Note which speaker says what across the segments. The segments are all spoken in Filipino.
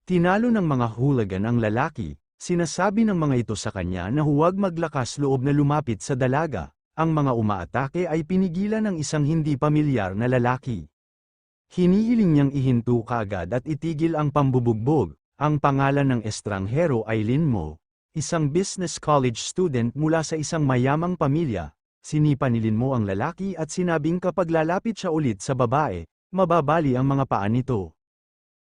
Speaker 1: Tinalo ng mga hooligan ang lalaki, sinasabi ng mga ito sa kanya na huwag maglakas loob na lumapit sa dalaga. Ang mga umaatake ay pinigilan ng isang hindi pamilyar na lalaki. Hinihiling niyang ihinto kaagad at itigil ang pambubugbog. Ang pangalan ng estranghero ay Lin Mo, isang business college student mula sa isang mayamang pamilya. Sinipa ni Lin Mo ang lalaki at sinabing kapag lalapit siya ulit sa babae, mababali ang mga paa nito.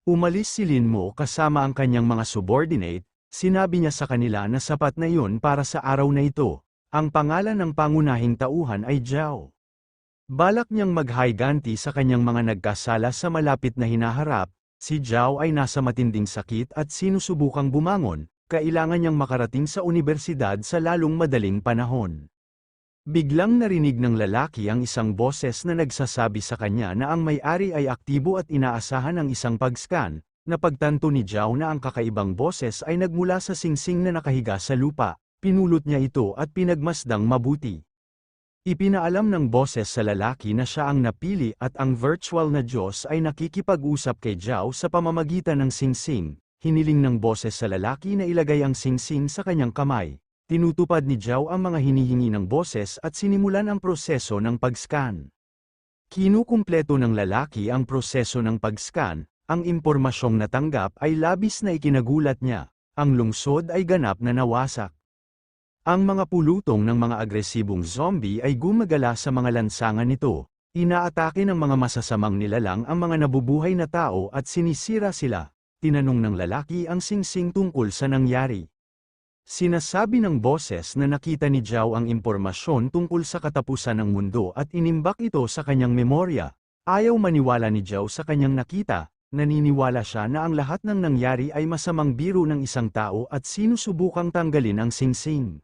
Speaker 1: Umalis si Lin Mo kasama ang kanyang mga subordinate, sinabi niya sa kanila na sapat na iyon para sa araw na ito. Ang pangalan ng pangunahing tauhan ay Zhao. Balak niyang maghiganti sa kanyang mga nagkasala sa malapit na hinaharap. Si Zhao ay nasa matinding sakit at sinusubukang bumangon, kailangan niyang makarating sa unibersidad sa lalong madaling panahon. Biglang narinig ng lalaki ang isang boses na nagsasabi sa kanya na ang may-ari ay aktibo at inaasahan ang isang pag-scan. Napagtanto ni Zhao na ang kakaibang boses ay nagmula sa singsing na nakahiga sa lupa, pinulot niya ito at pinagmasdang mabuti. Ipinaalam ng boses sa lalaki na siya ang napili at ang virtual na Diyos ay nakikipag-usap kay Zhao sa pamamagitan ng singsing. Hiniling ng boses sa lalaki na ilagay ang singsing sa kanyang kamay. Tinutupad ni Zhao ang mga hinihingi ng boses at sinimulan ang proseso ng pag-scan. Kinukumpleto ng lalaki ang proseso ng pag-scan, ang impormasyong natanggap ay labis na ikinagulat niya. Ang lungsod ay ganap na nawasak. Ang mga pulutong ng mga agresibong zombie ay gumagala sa mga lansangan nito. Inaatake ng mga masasamang nilalang ang mga nabubuhay na tao at sinisira sila. Tinanong ng lalaki ang singsing tungkol sa nangyari. Sinasabi ng boses na nakita ni Zhao ang impormasyon tungkol sa katapusan ng mundo at inimbak ito sa kanyang memorya. Ayaw maniwala ni Zhao sa kanyang nakita, naniniwala siya na ang lahat ng nangyari ay masamang biro ng isang tao at sinusubukang tanggalin ang singsing.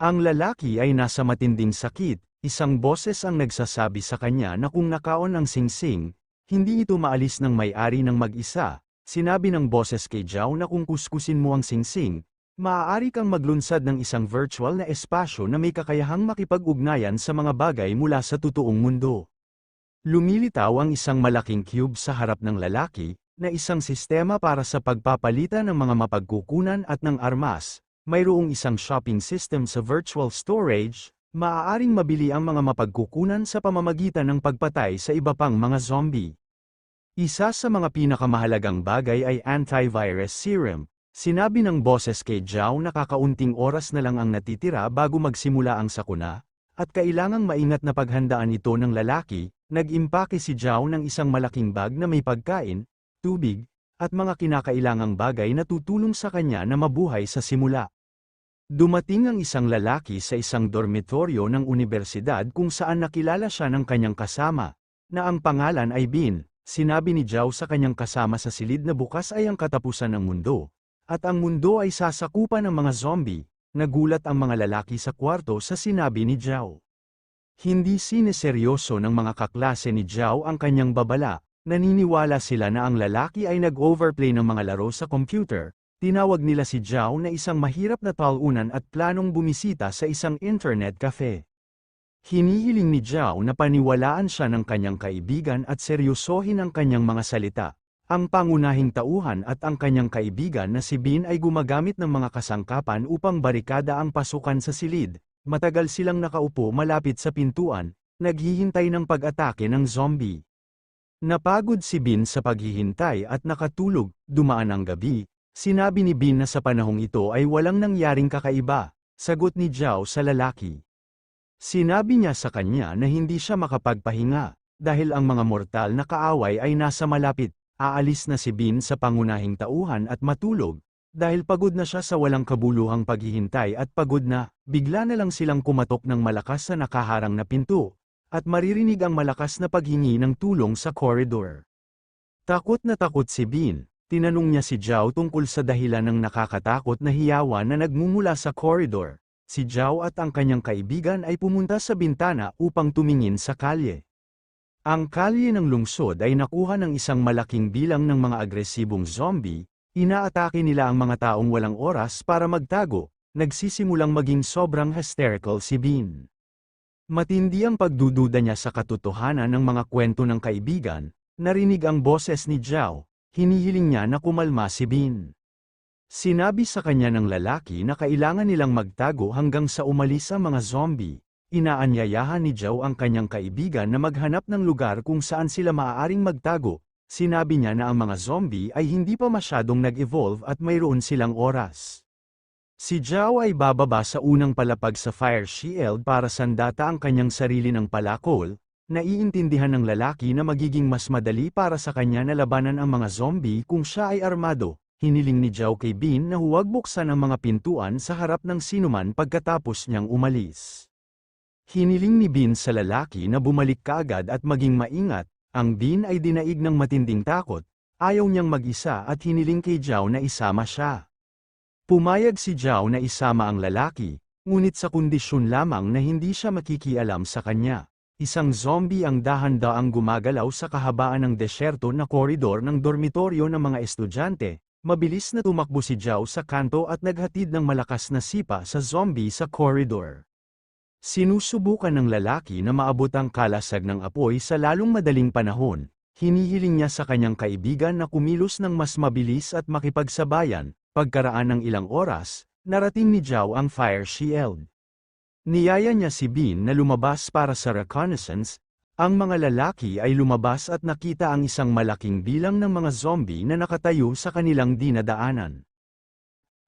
Speaker 1: Ang lalaki ay nasa matinding sakit, isang boses ang nagsasabi sa kanya na kung nakaon ang singsing, hindi ito maalis ng may-ari ng mag-isa. Sinabi ng boses kay Zhao na kung kuskusin mo ang singsing, maaari kang maglunsad ng isang virtual na espasyo na may kakayahang makipag-ugnayan sa mga bagay mula sa totoong mundo. Lumilitaw ang isang malaking cube sa harap ng lalaki, na isang sistema para sa pagpapalitan ng mga mapagkukunan at ng armas. Mayroong isang shopping system sa virtual storage, maaaring mabili ang mga mapagkukunan sa pamamagitan ng pagpatay sa iba pang mga zombie. Isa sa mga pinakamahalagang bagay ay antivirus serum. Sinabi ng boses kay Zhao na kakaunting oras na lang ang natitira bago magsimula ang sakuna, at kailangang maingat na paghandaan ito ng lalaki. Nag-impake si Zhao ng isang malaking bag na may pagkain, tubig, at mga kinakailangang bagay na tutulong sa kanya na mabuhay sa simula. Dumating ang isang lalaki sa isang dormitoryo ng unibersidad kung saan nakilala siya ng kanyang kasama, na ang pangalan ay Bin. Sinabi ni Zhao sa kanyang kasama sa silid na bukas ay ang katapusan ng mundo, at ang mundo ay sasakupan ng mga zombie. Nagulat ang mga lalaki sa kwarto sa sinabi ni Zhao. Hindi sineseryoso ng mga kaklase ni Zhao ang kanyang babala, naniniwala sila na ang lalaki ay nag-overplay ng mga laro sa computer. Tinawag nila si Zhao na isang mahirap na talunan at planong bumisita sa isang internet cafe. Hinihiling ni Zhao na paniwalaan siya ng kanyang kaibigan at seryosohin ang kanyang mga salita. Ang pangunahing tauhan at ang kanyang kaibigan na si Bin ay gumagamit ng mga kasangkapan upang barikada ang pasukan sa silid. Matagal silang nakaupo malapit sa pintuan, naghihintay ng pag-atake ng zombie. Napagod si Bin sa paghihintay at nakatulog. Dumaan ang gabi. Sinabi ni Bin na sa panahong ito ay walang nangyaring kakaiba, sagot ni Zhao sa lalaki. Sinabi niya sa kanya na hindi siya makapagpahinga, dahil ang mga mortal na kaaway ay nasa malapit. Aalis na si Bin sa pangunahing tauhan at matulog, dahil pagod na siya sa walang kabuluhang paghihintay at pagod na, bigla na lang silang kumatok ng malakas sa nakaharang na pinto, at maririnig ang malakas na paghingi ng tulong sa koridor. Takot na takot si Bin. Tinanong niya si Zhao tungkol sa dahilan ng nakakatakot na hiyawan na nagmumula sa koridor. Si Zhao at ang kanyang kaibigan ay pumunta sa bintana upang tumingin sa kalye. Ang kalye ng lungsod ay nakuha ng isang malaking bilang ng mga agresibong zombie. Inaatake nila ang mga taong walang oras para magtago. Nagsisimulang maging sobrang hysterical si Bin. Matindi ang pagdududa niya sa katotohanan ng mga kwento ng kaibigan. Narinig ang boses ni Zhao. hinihiling niya na kumalma si Bean. Sinabi sa kanya ng lalaki na kailangan nilang magtago hanggang sa umalis ang mga zombie. Inaanyayahan ni Joe ang kanyang kaibigan na maghanap ng lugar kung saan sila maaaring magtago. Sinabi niya na ang mga zombie ay hindi pa masyadong nag-evolve at mayroon silang oras. Si Joe ay bababa sa unang palapag sa fire shield para sandata ang kanyang sarili ng palakol. Naiintindihan ng lalaki na magiging mas madali para sa kanya na labanan ang mga zombie kung siya ay armado. Hiniling ni Joe kay Bean na huwag buksan ang mga pintuan sa harap ng sinuman pagkatapos niyang umalis. Hiniling ni Bean sa lalaki na bumalik kaagad at maging maingat. Ang Bean ay dinaig ng matinding takot, ayaw niyang mag-isa at hiniling kay Joe na isama siya. Pumayag si Joe na isama ang lalaki, ngunit sa kondisyon lamang na hindi siya makikialam sa kanya. Isang zombie ang dahan-daang gumagalaw sa kahabaan ng desyerto na koridor ng dormitoryo ng mga estudyante. Mabilis na tumakbo si Joe sa kanto at naghatid ng malakas na sipa sa zombie sa koridor. Sinusubukan ng lalaki na maabot ang kalasag ng apoy sa lalong madaling panahon. Hinihiling niya sa kanyang kaibigan na kumilos ng mas mabilis at makipagsabayan. Pagkaraan ng ilang oras, narating ni Joe ang fire shield. Niyaya niya si Bean na lumabas para sa reconnaissance. Ang mga lalaki ay lumabas at nakita ang isang malaking bilang ng mga zombie na nakatayo sa kanilang dinadaanan.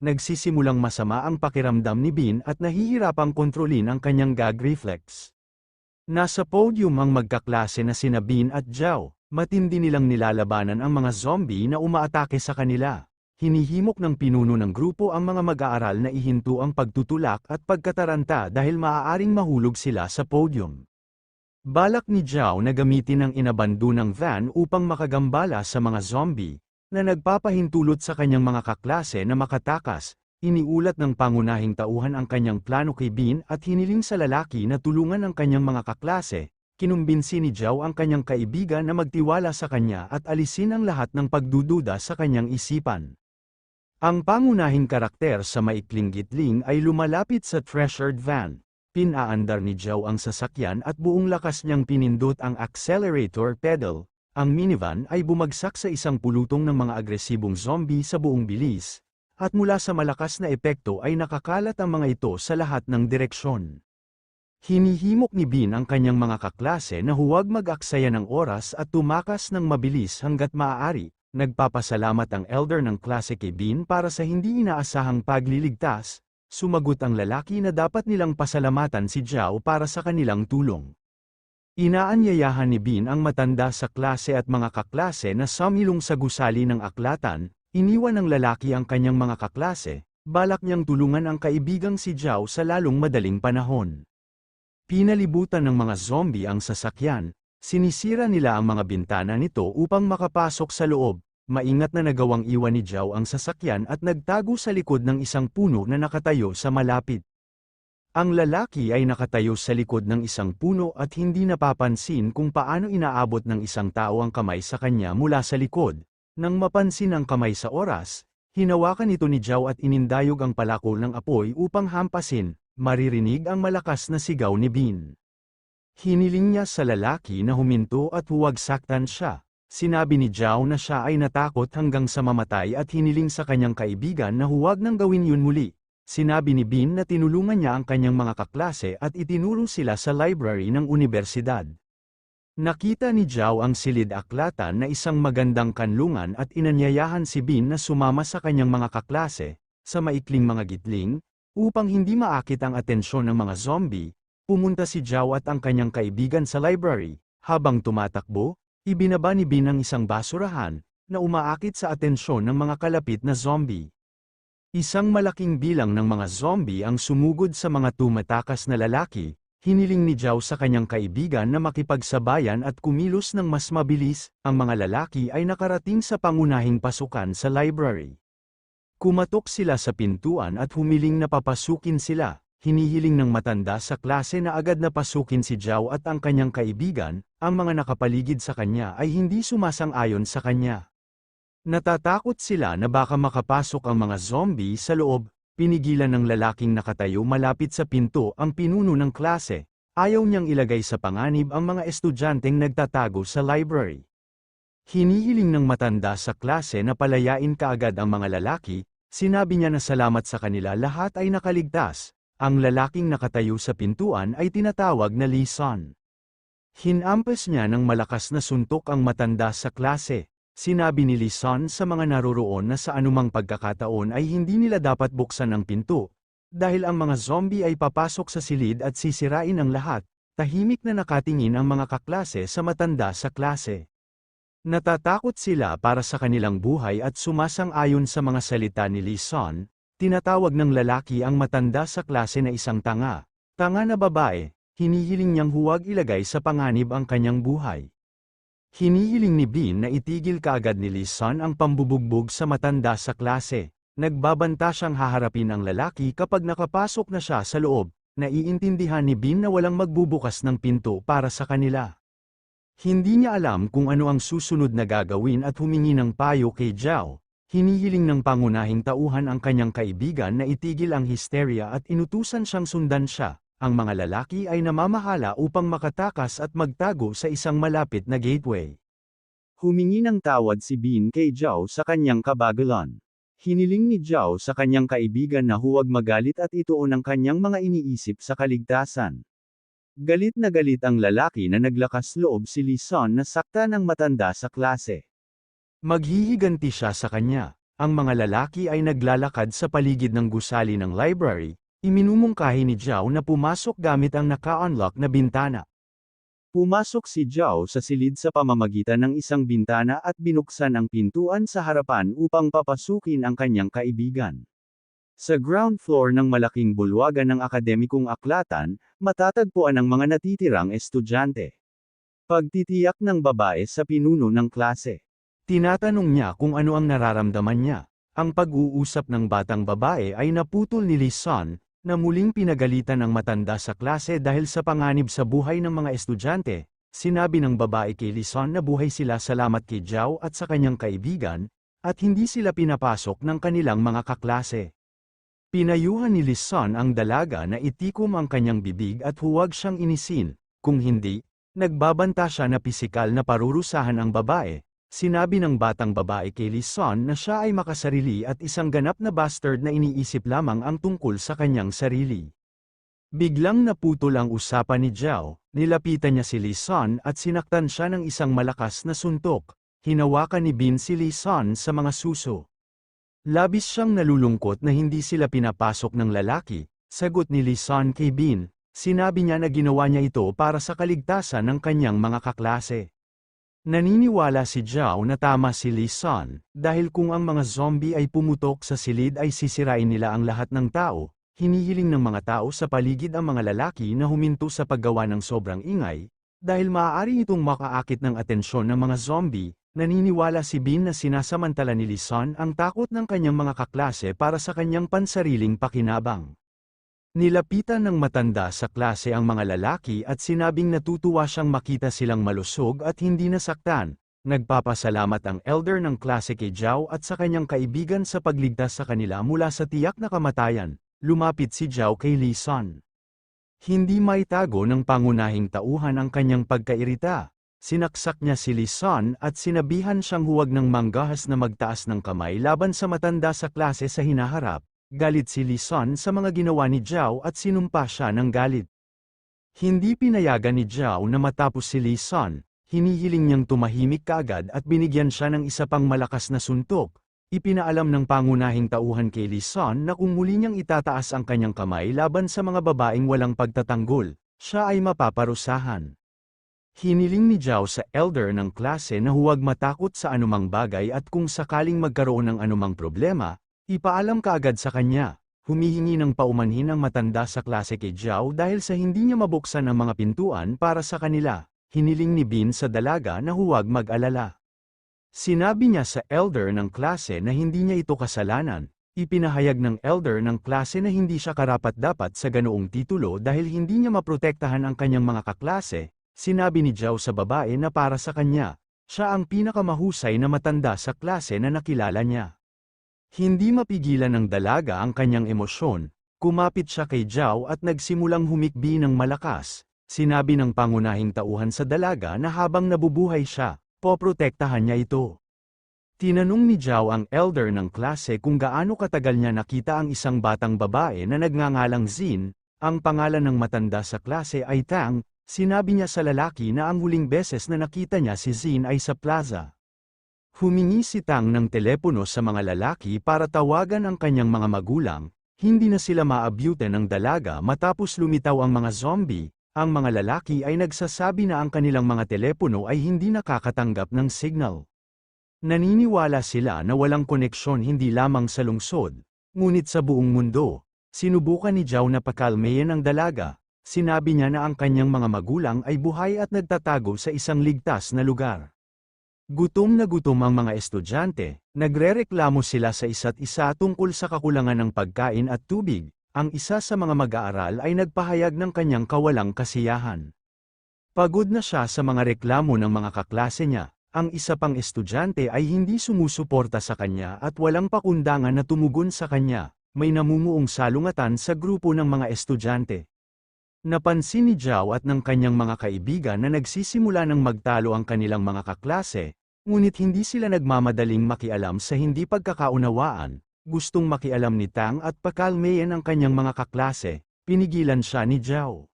Speaker 1: Nagsisimulang masama ang pakiramdam ni Bean at nahihirapang kontrolin ang kanyang gag reflex. Nasa podium ang magkaklase na sina Bean at Joe, matindi nilang nilalabanan ang mga zombie na umaatake sa kanila. Hinihimok ng pinuno ng grupo ang mga mag-aaral na ihinto ang pagtutulak at pagkataranta dahil maaaring mahulog sila sa podium. Balak ni Joe na gamitin ang inabandonang van upang makagambala sa mga zombie, na nagpapahintulot sa kanyang mga kaklase na makatakas. Iniulat ng pangunahing tauhan ang kanyang plano kay Bean at hiniling sa lalaki na tulungan ang kanyang mga kaklase. Kinumbinsi ni Joe ang kanyang kaibigan na magtiwala sa kanya at alisin ang lahat ng pagdududa sa kanyang isipan. Ang pangunahing karakter sa maikling gitling ay lumalapit sa treasured van. Pinaandar ni Joe ang sasakyan at buong lakas niyang pinindot ang accelerator pedal. Ang minivan ay bumagsak sa isang pulutong ng mga agresibong zombie sa buong bilis, at mula sa malakas na epekto ay nakakalat ang mga ito sa lahat ng direksyon. Hinihimok ni Bean ang kanyang mga kaklase na huwag mag-aksaya ng oras at tumakas ng mabilis hanggat maaari. Nagpapasalamat ang elder ng klase kay Bean para sa hindi inaasahang pagliligtas. Sumagot ang lalaki na dapat nilang pasalamatan si Joe para sa kanilang tulong. Inaanyayahan ni Bean ang matanda sa klase at mga kaklase na sumilong sa gusali ng aklatan. Iniwan ng lalaki ang kanyang mga kaklase, balak niyang tulungan ang kaibigang si Joe sa lalong madaling panahon. Pinalibutan ng mga zombie ang sasakyan, sinisira nila ang mga bintana nito upang makapasok sa loob. Maingat na nagawang iwan ni Joe ang sasakyan at nagtago sa likod ng isang puno na nakatayo sa malapit. Ang lalaki ay nakatayo sa likod ng isang puno at hindi napapansin kung paano inaabot ng isang tao ang kamay sa kanya mula sa likod. Nang mapansin ang kamay sa oras, hinawakan ito ni Joe at inindayog ang palakol ng apoy upang hampasin. Maririnig ang malakas na sigaw ni Bean. Hiniling niya sa lalaki na huminto at huwag saktan siya. Sinabi ni Joe na siya ay natakot hanggang sa mamatay at hiniling sa kanyang kaibigan na huwag nang gawin yun muli. Sinabi ni Bean na tinulungan niya ang kanyang mga kaklase at itinuro sila sa library ng unibersidad. Nakita ni Joe ang silid-aklatan na isang magandang kanlungan at inanyayahan si Bean na sumama sa kanyang mga kaklase, sa maikling mga gitling, upang hindi maakit ang atensyon ng mga zombie. Pumunta si Joe at ang kanyang kaibigan sa library. Habang tumatakbo, ibinaba ni Bean ang isang basurahan, na umaakit sa atensyon ng mga kalapit na zombie. Isang malaking bilang ng mga zombie ang sumugod sa mga tumatakas na lalaki. Hiniling ni Joe sa kanyang kaibigan na makipagsabayan at kumilos ng mas mabilis. Ang mga lalaki ay nakarating sa pangunahing pasukan sa library. Kumatok sila sa pintuan at humiling na papasukin sila. Hinihiling ng matanda sa klase na agad na pasukin si Joe at ang kanyang kaibigan. Ang mga nakapaligid sa kanya ay hindi sumasang-ayon sa kanya. Natatakot sila na baka makapasok ang mga zombie sa loob. Pinigilan ng lalaking nakatayo malapit sa pinto ang pinuno ng klase. Ayaw niyang ilagay sa panganib ang mga estudyanteng nagtatago sa library. Hinihiling ng matanda sa klase na palayain kaagad ang mga lalaki, sinabi niya na salamat sa kanila lahat ay nakaligtas. Ang lalaking nakatayo sa pintuan ay tinatawag na Lee Sun. Hinampas niya ng malakas na suntok ang matanda sa klase. Sinabi ni Lee Sun sa mga naroroon na sa anumang pagkakataon ay hindi nila dapat buksan ang pinto, dahil ang mga zombie ay papasok sa silid at sisirain ang lahat. Tahimik na nakatingin ang mga kaklase sa matanda sa klase. Natatakot sila para sa kanilang buhay at sumasang-ayon sa mga salita ni Lee Sun. Tinatawag ng lalaki ang matanda sa klase na isang tanga. Tanga na babae, hinihiling niyang huwag ilagay sa panganib ang kanyang buhay. Hinihiling ni Bean na itigil kaagad ni Lee Sun ang pambubugbog sa matanda sa klase. Nagbabanta siyang haharapin ang lalaki kapag nakapasok na siya sa loob. Naiintindihan ni Bean na walang magbubukas ng pinto para sa kanila. Hindi niya alam kung ano ang susunod na gagawin at humingi ng payo kay Zhao. Hinihiling ng pangunahing tauhan ang kanyang kaibigan na itigil ang hysteria at inutusan siyang sundan siya. Ang mga lalaki ay namamahala upang makatakas at magtago sa isang malapit na gateway. Humingi ng tawad si Bean kay Zhao sa kanyang kabagalan. Hiniling ni Zhao sa kanyang kaibigan na huwag magalit at ituon ang kanyang mga iniisip sa kaligtasan. Galit na galit ang lalaki na naglakas loob si Lee Sun na sakta ng matanda sa klase. Maghihiganti siya sa kanya. Ang mga lalaki ay naglalakad sa paligid ng gusali ng library. Iminumungkahi ni Zhao na pumasok gamit ang naka-unlock na bintana. Pumasok si Zhao sa silid sa pamamagitan ng isang bintana at binuksan ang pintuan sa harapan upang papasukin ang kanyang kaibigan. Sa ground floor ng malaking bulwagan ng akademikong aklatan, matatagpuan ang mga natitirang estudyante. Pagtitiyak ng babae sa pinuno ng klase. Tinatanong niya kung ano ang nararamdaman niya. Ang pag-uusap ng batang babae ay naputol ni Lee Sun, na muling pinagalitan ang matanda sa klase dahil sa panganib sa buhay ng mga estudyante. Sinabi ng babae kay Lee Sun na buhay sila salamat kay Zhao at sa kanyang kaibigan, at hindi sila pinapasok ng kanilang mga kaklase. Pinayuhan ni Lee Sun ang dalaga na itikom ang kanyang bibig at huwag siyang inisin, kung hindi, nagbabanta siya na pisikal na parurusahan ang babae. Sinabi ng batang babae kay Lee Sun na siya ay makasarili at isang ganap na bastard na iniisip lamang ang tungkol sa kanyang sarili. Biglang naputol ang usapan ni Zhao, nilapitan niya si Lee Sun at sinaktan siya ng isang malakas na suntok. Hinawakan ni Bean si Lee Sun sa mga suso. Labis siyang nalulungkot na hindi sila pinapasok ng lalaki, sagot ni Lee Sun kay Bean. Sinabi niya na ginawa niya ito para sa kaligtasan ng kanyang mga kaklase. Naniniwala si Zhao na tama si Lee Sun, dahil kung ang mga zombie ay pumutok sa silid ay sisirain nila ang lahat ng tao. Hinihiling ng mga tao sa paligid ang mga lalaki na huminto sa paggawa ng sobrang ingay, dahil maaari itong makaakit ng atensyon ng mga zombie. Naniniwala si Bean na sinasamantala ni Lee Sun ang takot ng kanyang mga kaklase para sa kanyang pansariling pakinabang. Nilapitan ng matanda sa klase ang mga lalaki at sinabing natutuwa siyang makita silang malusog at hindi nasaktan. Nagpapasalamat ang elder ng klase kay Zhao at sa kanyang kaibigan sa pagligtas sa kanila mula sa tiyak na kamatayan. Lumapit si Zhao kay Lee Sun. Hindi maitago ng pangunahing tauhan ang kanyang pagkairita. Sinaksak niya si Lee Sun at sinabihan siyang huwag ng manggahas na magtaas ng kamay laban sa matanda sa klase sa hinaharap. Galit si Lee Sun sa mga ginawa ni Zhao at sinumpa siya ng galit. Hindi pinayagan ni Zhao na matapos si Lee Sun, hinihiling niyang tumahimik kaagad at binigyan siya ng isa pang malakas na suntok. Ipinaalam ng pangunahing tauhan kay Lee Sun na kung muli niyang itataas ang kanyang kamay laban sa mga babaeng walang pagtatanggol, siya ay mapaparusahan. Hiniling ni Zhao sa elder ng klase na huwag matakot sa anumang bagay at kung sakaling magkaroon ng anumang problema, ipaalam kaagad sa kanya. Humihingi ng paumanhin ang matanda sa klase kay Zhao dahil sa hindi niya mabuksan ang mga pintuan para sa kanila. Hiniling ni Bean sa dalaga na huwag mag-alala. Sinabi niya sa elder ng klase na hindi niya ito kasalanan. Ipinahayag ng elder ng klase na hindi siya karapat-dapat sa ganoong titulo dahil hindi niya maprotektahan ang kanyang mga kaklase. Sinabi ni Zhao sa babae na para sa kanya, siya ang pinakamahusay na matanda sa klase na nakilala niya. Hindi mapigilan ng dalaga ang kanyang emosyon, kumapit siya kay Zhao at nagsimulang humikbi ng malakas. Sinabi ng pangunahing tauhan sa dalaga na habang nabubuhay siya, poprotektahan niya ito. Tinanong ni Zhao ang elder ng klase kung gaano katagal niya nakita ang isang batang babae na nagngangalang Xin, ang pangalan ng matanda sa klase ay Tang, sinabi niya sa lalaki na ang huling beses na nakita niya si Xin ay sa plaza. Humingi si Tang ng telepono sa mga lalaki para tawagan ang kanyang mga magulang, hindi na sila maabyute ng dalaga matapos lumitaw ang mga zombie, ang mga lalaki ay nagsasabi na ang kanilang mga telepono ay hindi nakakatanggap ng signal. Naniniwala sila na walang koneksyon hindi lamang sa lungsod, ngunit sa buong mundo. Sinubukan ni Zhao na pakalmayan ang dalaga, sinabi niya na ang kanyang mga magulang ay buhay at nagtatago sa isang ligtas na lugar. Gutom na gutom ang mga estudyante, nagrereklamo sila sa isa't isa tungkol sa kakulangan ng pagkain at tubig, ang isa sa mga mag-aaral ay nagpahayag ng kanyang kawalang kasiyahan. Pagod na siya sa mga reklamo ng mga kaklase niya. Ang isa pang estudyante ay hindi sumusuporta sa kanya at walang pakundangan na tumugon sa kanya, may namumuong salungatan sa grupo ng mga estudyante. Napansin ni Zhao at ng kanyang mga kaibigan na nagsisimula ng magtalo ang kanilang mga kaklase, ngunit hindi sila nagmamadaling makialam sa hindi pagkakaunawaan, gustong makialam ni Tang at pakalmayan ang kanyang mga kaklase, pinigilan siya ni Zhao.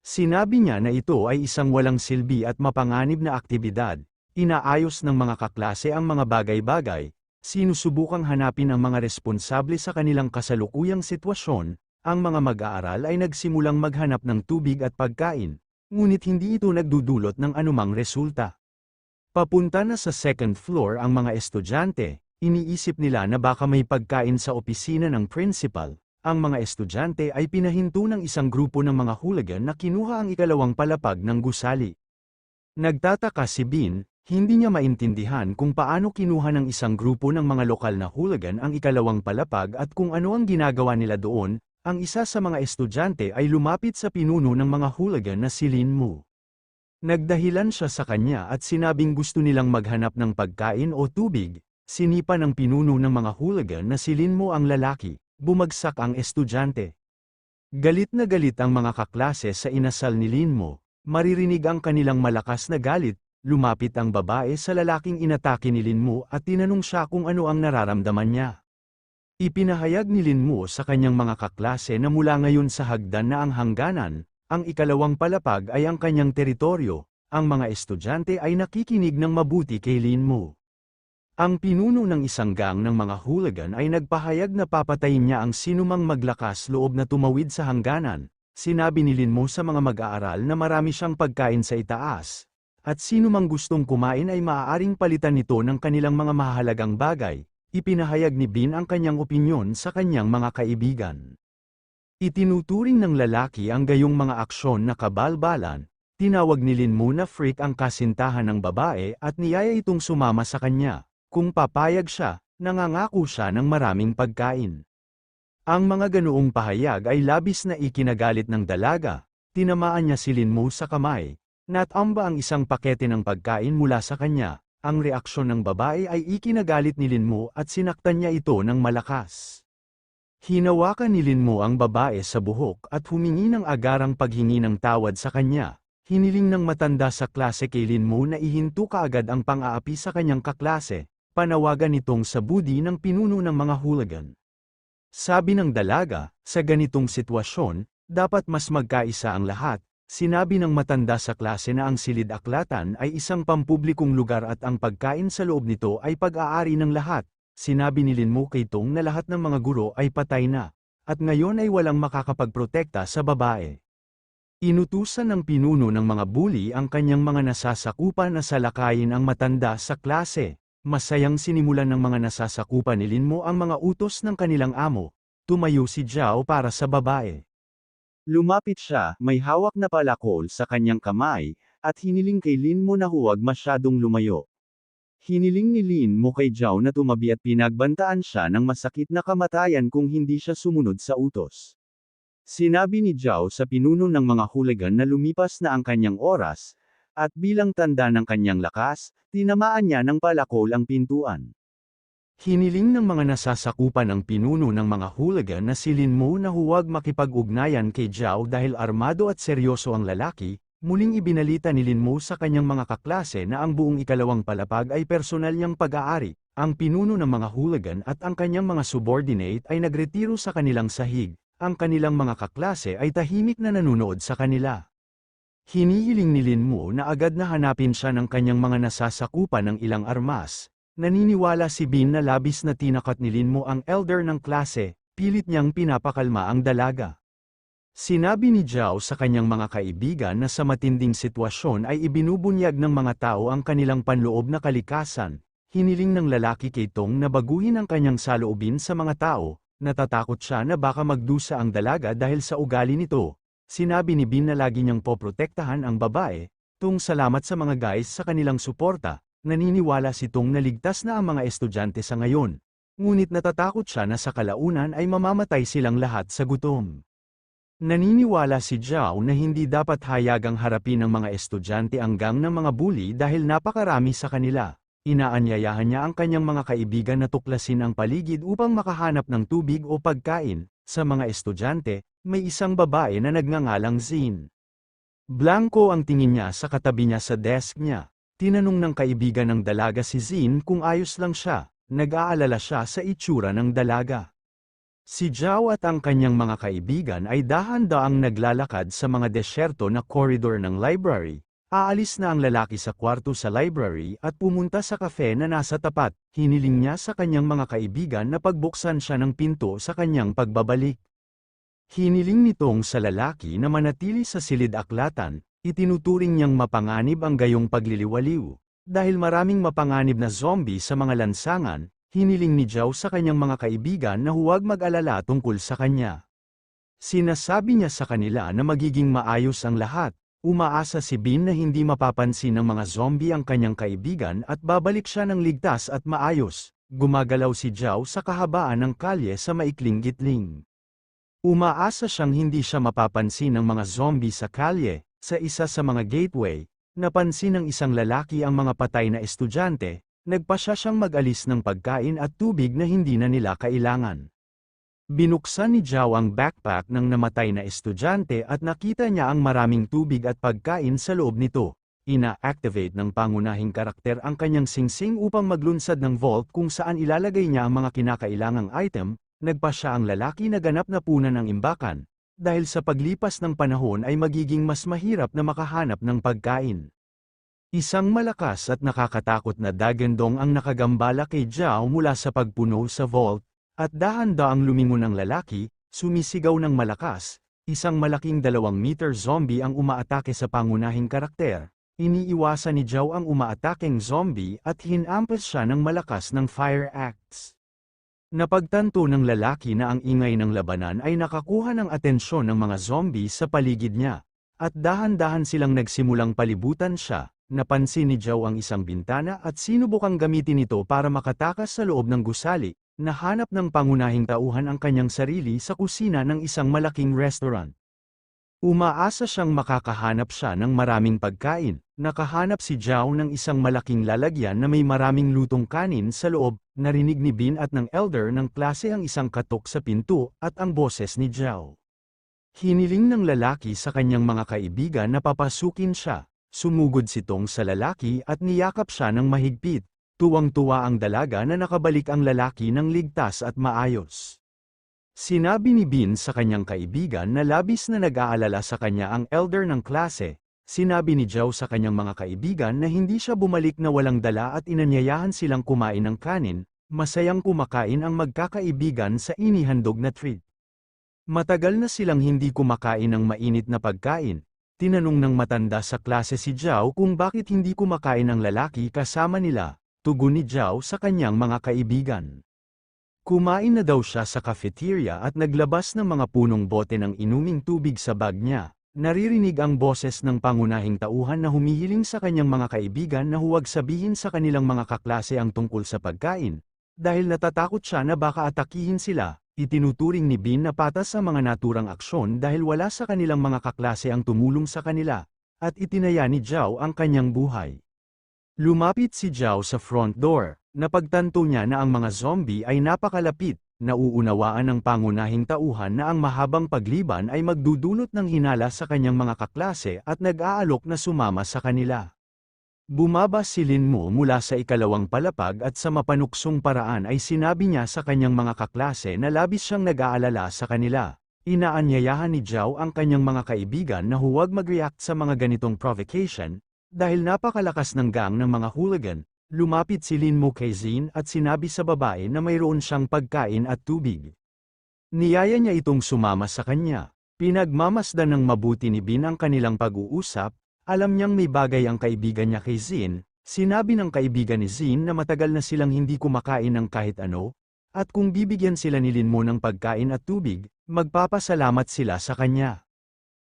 Speaker 1: Sinabi niya na ito ay isang walang silbi at mapanganib na aktibidad. Inaayos ng mga kaklase ang mga bagay-bagay, sinusubukang hanapin ang mga responsable sa kanilang kasalukuyang sitwasyon, ang mga mag-aaral ay nagsimulang maghanap ng tubig at pagkain, ngunit hindi ito nagdudulot ng anumang resulta. Papunta na sa second floor ang mga estudyante, iniisip nila na baka may pagkain sa opisina ng principal, ang mga estudyante ay pinahinto ng isang grupo ng mga hooligan na kinuha ang ikalawang palapag ng gusali. Nagtataka si Bin, hindi niya maintindihan kung paano kinuha ng isang grupo ng mga lokal na hooligan ang ikalawang palapag at kung ano ang ginagawa nila doon. Ang isa sa mga estudyante ay lumapit sa pinuno ng mga hooligan na si Lin Mu. Nagdahilan siya sa kanya at sinabing gusto nilang maghanap ng pagkain o tubig, sinipa ng pinuno ng mga hooligan na si Lin Mu ang lalaki, bumagsak ang estudyante. Galit na galit ang mga kaklase sa inasal ni Lin Mu, maririnig ang kanilang malakas na galit. Lumapit ang babae sa lalaking inatake ni Lin Mu at tinanong siya kung ano ang nararamdaman niya. Ipinahayag ni Lin Mu sa kanyang mga kaklase na mula ngayon sa hagdan na ang hangganan, ang ikalawang palapag ay ang kanyang teritoryo, ang mga estudyante ay nakikinig ng mabuti kay Lin Mu. Ang pinuno ng isang gang ng mga hooligan ay nagpahayag na papatayin niya ang sinumang maglakas loob na tumawid sa hangganan, sinabi ni Lin Mu sa mga mag-aaral na marami siyang pagkain sa itaas. At sino mang gustong kumain ay maaaring palitan nito ng kanilang mga mahalagang bagay, ipinahayag ni Bin ang kanyang opinyon sa kanyang mga kaibigan. Itinuturing ng lalaki ang gayong mga aksyon na kabalbalan, tinawag ni Lin Mu na freak ang kasintahan ng babae at niyaya itong sumama sa kanya, kung papayag siya, nangangako siya ng maraming pagkain. Ang mga ganoong pahayag ay labis na ikinagalit ng dalaga, tinamaan niya si Lin Mu sa kamay. Natamba ang isang pakete ng pagkain mula sa kanya, ang reaksyon ng babae ay ikinagalit ni Lin Mu at sinaktan niya ito ng malakas. Hinawakan ni Lin Mu ang babae sa buhok at humingi ng agarang paghingi ng tawad sa kanya, hiniling ng matanda sa klase kay Lin Mu na ihinto kaagad ang pang-aapi sa kanyang kaklase, panawagan itong sa budi ng pinuno ng mga hooligan. Sabi ng dalaga, sa ganitong sitwasyon, dapat mas magkaisa ang lahat. Sinabi ng matanda sa klase na ang silid-aklatan ay isang pampublikong lugar at ang pagkain sa loob nito ay pag-aari ng lahat. Sinabi ni Lin Mu kay Tong na lahat ng mga guro ay patay na, at ngayon ay walang makakapagprotekta sa babae. Inutusan ng pinuno ng mga bully ang kanyang mga nasasakupan na salakayin ang matanda sa klase. Masayang sinimulan ng mga nasasakupan ni Lin Mu ang mga utos ng kanilang amo. Tumayo si Zhao para sa babae. Lumapit siya, may hawak na palakol sa kanyang kamay, at hiniling kay Lin Mu na huwag masyadong lumayo. Hiniling ni Lin Mu kay Zhao na tumabi at pinagbantaan siya ng masakit na kamatayan kung hindi siya sumunod sa utos. Sinabi ni Zhao sa pinuno ng mga hooligan na lumipas na ang kanyang oras, at bilang tanda ng kanyang lakas, tinamaan niya ng palakol ang pintuan. Hiniling ng mga nasasakupan ng pinuno ng mga hooligan na si Lin Mu na huwag makipag-ugnayan kay Zhao dahil armado at seryoso ang lalaki, Muling ibinalita ni Lin Mo sa kanyang mga kaklase na ang buong ikalawang palapag ay personal niyang pag-aari, ang pinuno ng mga hooligan at ang kanyang mga subordinate ay nagretiro sa kanilang sahig, ang kanilang mga kaklase ay tahimik na nanunood sa kanila. Hinihiling ni Lin Mo na agad na hanapin siya ng kanyang mga nasasakupan ng ilang armas. Naniniwala si Bin na labis na tinakat ni Lin Mo ang elder ng klase, pilit niyang pinapakalma ang dalaga. Sinabi ni Zhao sa kanyang mga kaibigan na sa matinding sitwasyon ay ibinubunyag ng mga tao ang kanilang panloob na kalikasan. Hiniling ng lalaki kay Tong na baguhin ang kanyang saloobin sa mga tao, natatakot siya na baka magdusa ang dalaga dahil sa ugali nito. Sinabi ni Bin na lagi niyang poprotektahan ang babae, Tong salamat sa mga guys sa kanilang suporta, naniniwala si Tong na ligtas na ang mga estudyante sa ngayon. Ngunit natatakot siya na sa kalaunan ay mamamatay silang lahat sa gutom. Naniniwala si Zhao na hindi dapat hayagang harapin ng mga estudyante ang gang ng mga bully dahil napakarami sa kanila. Inaanyayahan niya ang kanyang mga kaibigan na tuklasin ang paligid upang makahanap ng tubig o pagkain. Sa mga estudyante, may isang babae na nagngangalang Zin. Blanco ang tingin niya sa katabi niya sa desk niya. Tinanong ng kaibigan ng dalaga si Zin kung ayos lang siya. Nag-aalala siya sa itsura ng dalaga. Si Zhao at ang kanyang mga kaibigan ay dahan-daang naglalakad sa mga desyerto na koridor ng library. Aalis na ang lalaki sa kwarto sa library at pumunta sa cafe na nasa tapat. Hiniling niya sa kanyang mga kaibigan na pagbuksan siya ng pinto sa kanyang pagbabalik. Hiniling nitong sa lalaki na manatili sa silid-aklatan, itinuturing niyang mapanganib ang gayong pagliliwaliw. Dahil maraming mapanganib na zombie sa mga lansangan, hiniling ni Zhao sa kanyang mga kaibigan na huwag mag-alala tungkol sa kanya. Sinasabi niya sa kanila na magiging maayos ang lahat. Umaasa si Bin na hindi mapapansin ng mga zombie ang kanyang kaibigan at babalik siya ng ligtas at maayos. Gumagalaw si Zhao sa kahabaan ng kalye sa maikling gitling. Umaasa siyang hindi siya mapapansin ng mga zombie sa kalye. Sa isa sa mga gateway, napansin ng isang lalaki ang mga patay na estudyante. Nagpasya siyang mag-alis ng pagkain at tubig na hindi na nila kailangan. Binuksan ni Zhao ang backpack ng namatay na estudyante at nakita niya ang maraming tubig at pagkain sa loob nito. Ina-activate ng pangunahing karakter ang kanyang singsing upang maglunsad ng vault kung saan ilalagay niya ang mga kinakailangang item. Nagpasya ang lalaki na ganap na punan ng imbakan. Dahil sa paglipas ng panahon ay magiging mas mahirap na makahanap ng pagkain. Isang malakas at nakakatakot na dagandong ang nakagambala kay Zhao mula sa pagpuno sa vault. At dahan-daang lumingon ang lalaki, sumisigaw ng malakas, isang malaking 2-meter zombie ang umaatake sa pangunahing karakter. Iniiwasan ni Zhao ang umaatakeng zombie at hinampas siya ng malakas ng fire axe. Napagtanto ng lalaki na ang ingay ng labanan ay nakakuha ng atensyon ng mga zombie sa paligid niya. At dahan-dahan silang nagsimulang palibutan siya. Napansin ni Zhao ang isang bintana at sinubukang gamitin ito para makatakas sa loob ng gusali. Nahanap ng pangunahing tauhan ang kanyang sarili sa kusina ng isang malaking restaurant. Umaasa siyang makakahanap siya ng maraming pagkain. Nakahanap si Zhao ng isang malaking lalagyan na may maraming lutong kanin sa loob. Narinig ni Bin at ng elder ng klase ang isang katok sa pinto at ang boses ni Zhao. Hiniling ng lalaki sa kanyang mga kaibigan na papasukin siya. Sumugod si Tong sa lalaki at niyakap siya ng mahigpit. Tuwang-tuwa ang dalaga na nakabalik ang lalaki ng ligtas at maayos. Sinabi ni Bin sa kanyang kaibigan na labis na nag-aalala sa kanya ang elder ng klase. Sinabi ni Zhao sa kanyang mga kaibigan na hindi siya bumalik na walang dala at inanyayahan silang kumain ng kanin. Masayang kumakain ang magkakaibigan sa inihandog na treat. Matagal na silang hindi kumakain ng mainit na pagkain. Tinanong ng matanda sa klase si Zhao kung bakit hindi kumakain ang lalaki kasama nila. Tugon ni Zhao sa kanyang mga kaibigan. Kumain na daw siya sa cafeteria at naglabas ng mga punong bote ng inuming tubig sa bag niya. Naririnig ang boses ng pangunahing tauhan na humihiling sa kanyang mga kaibigan na huwag sabihin sa kanilang mga kaklase ang tungkol sa pagkain. Dahil natatakot siya na baka atakihin sila, itinuturing ni Bin na patas sa mga naturang aksyon dahil wala sa kanilang mga kaklase ang tumulong sa kanila, at itinaya ni Zhao ang kanyang buhay. Lumapit si Zhao sa front door. Napagtanto niya na ang mga zombie ay napakalapit. Nauunawaan ng pangunahing tauhan na ang mahabang pagliban ay magdudulot ng hinala sa kanyang mga kaklase at nag-aalok na sumama sa kanila. Bumaba si Linmo mula sa ikalawang palapag at sa mapanuksong paraan ay sinabi niya sa kanyang mga kaklase na labis siyang nag-aalala sa kanila. Inaanyayahan ni Zhao ang kanyang mga kaibigan na huwag mag-react sa mga ganitong provocation, dahil napakalakas ng gang ng mga hooligan. Lumapit si Linmo kay Zin at sinabi sa babae na mayroon siyang pagkain at tubig. Niyaya niya itong sumama sa kanya. Pinagmamasdan ng mabuti ni Bin ang kanilang pag-uusap, alam niyang may bagay ang kaibigan niya kay Zin. Sinabi ng kaibigan ni Zin na matagal na silang hindi kumakain ng kahit ano, at kung bibigyan sila ni Linmo ng pagkain at tubig, magpapasalamat sila sa kanya.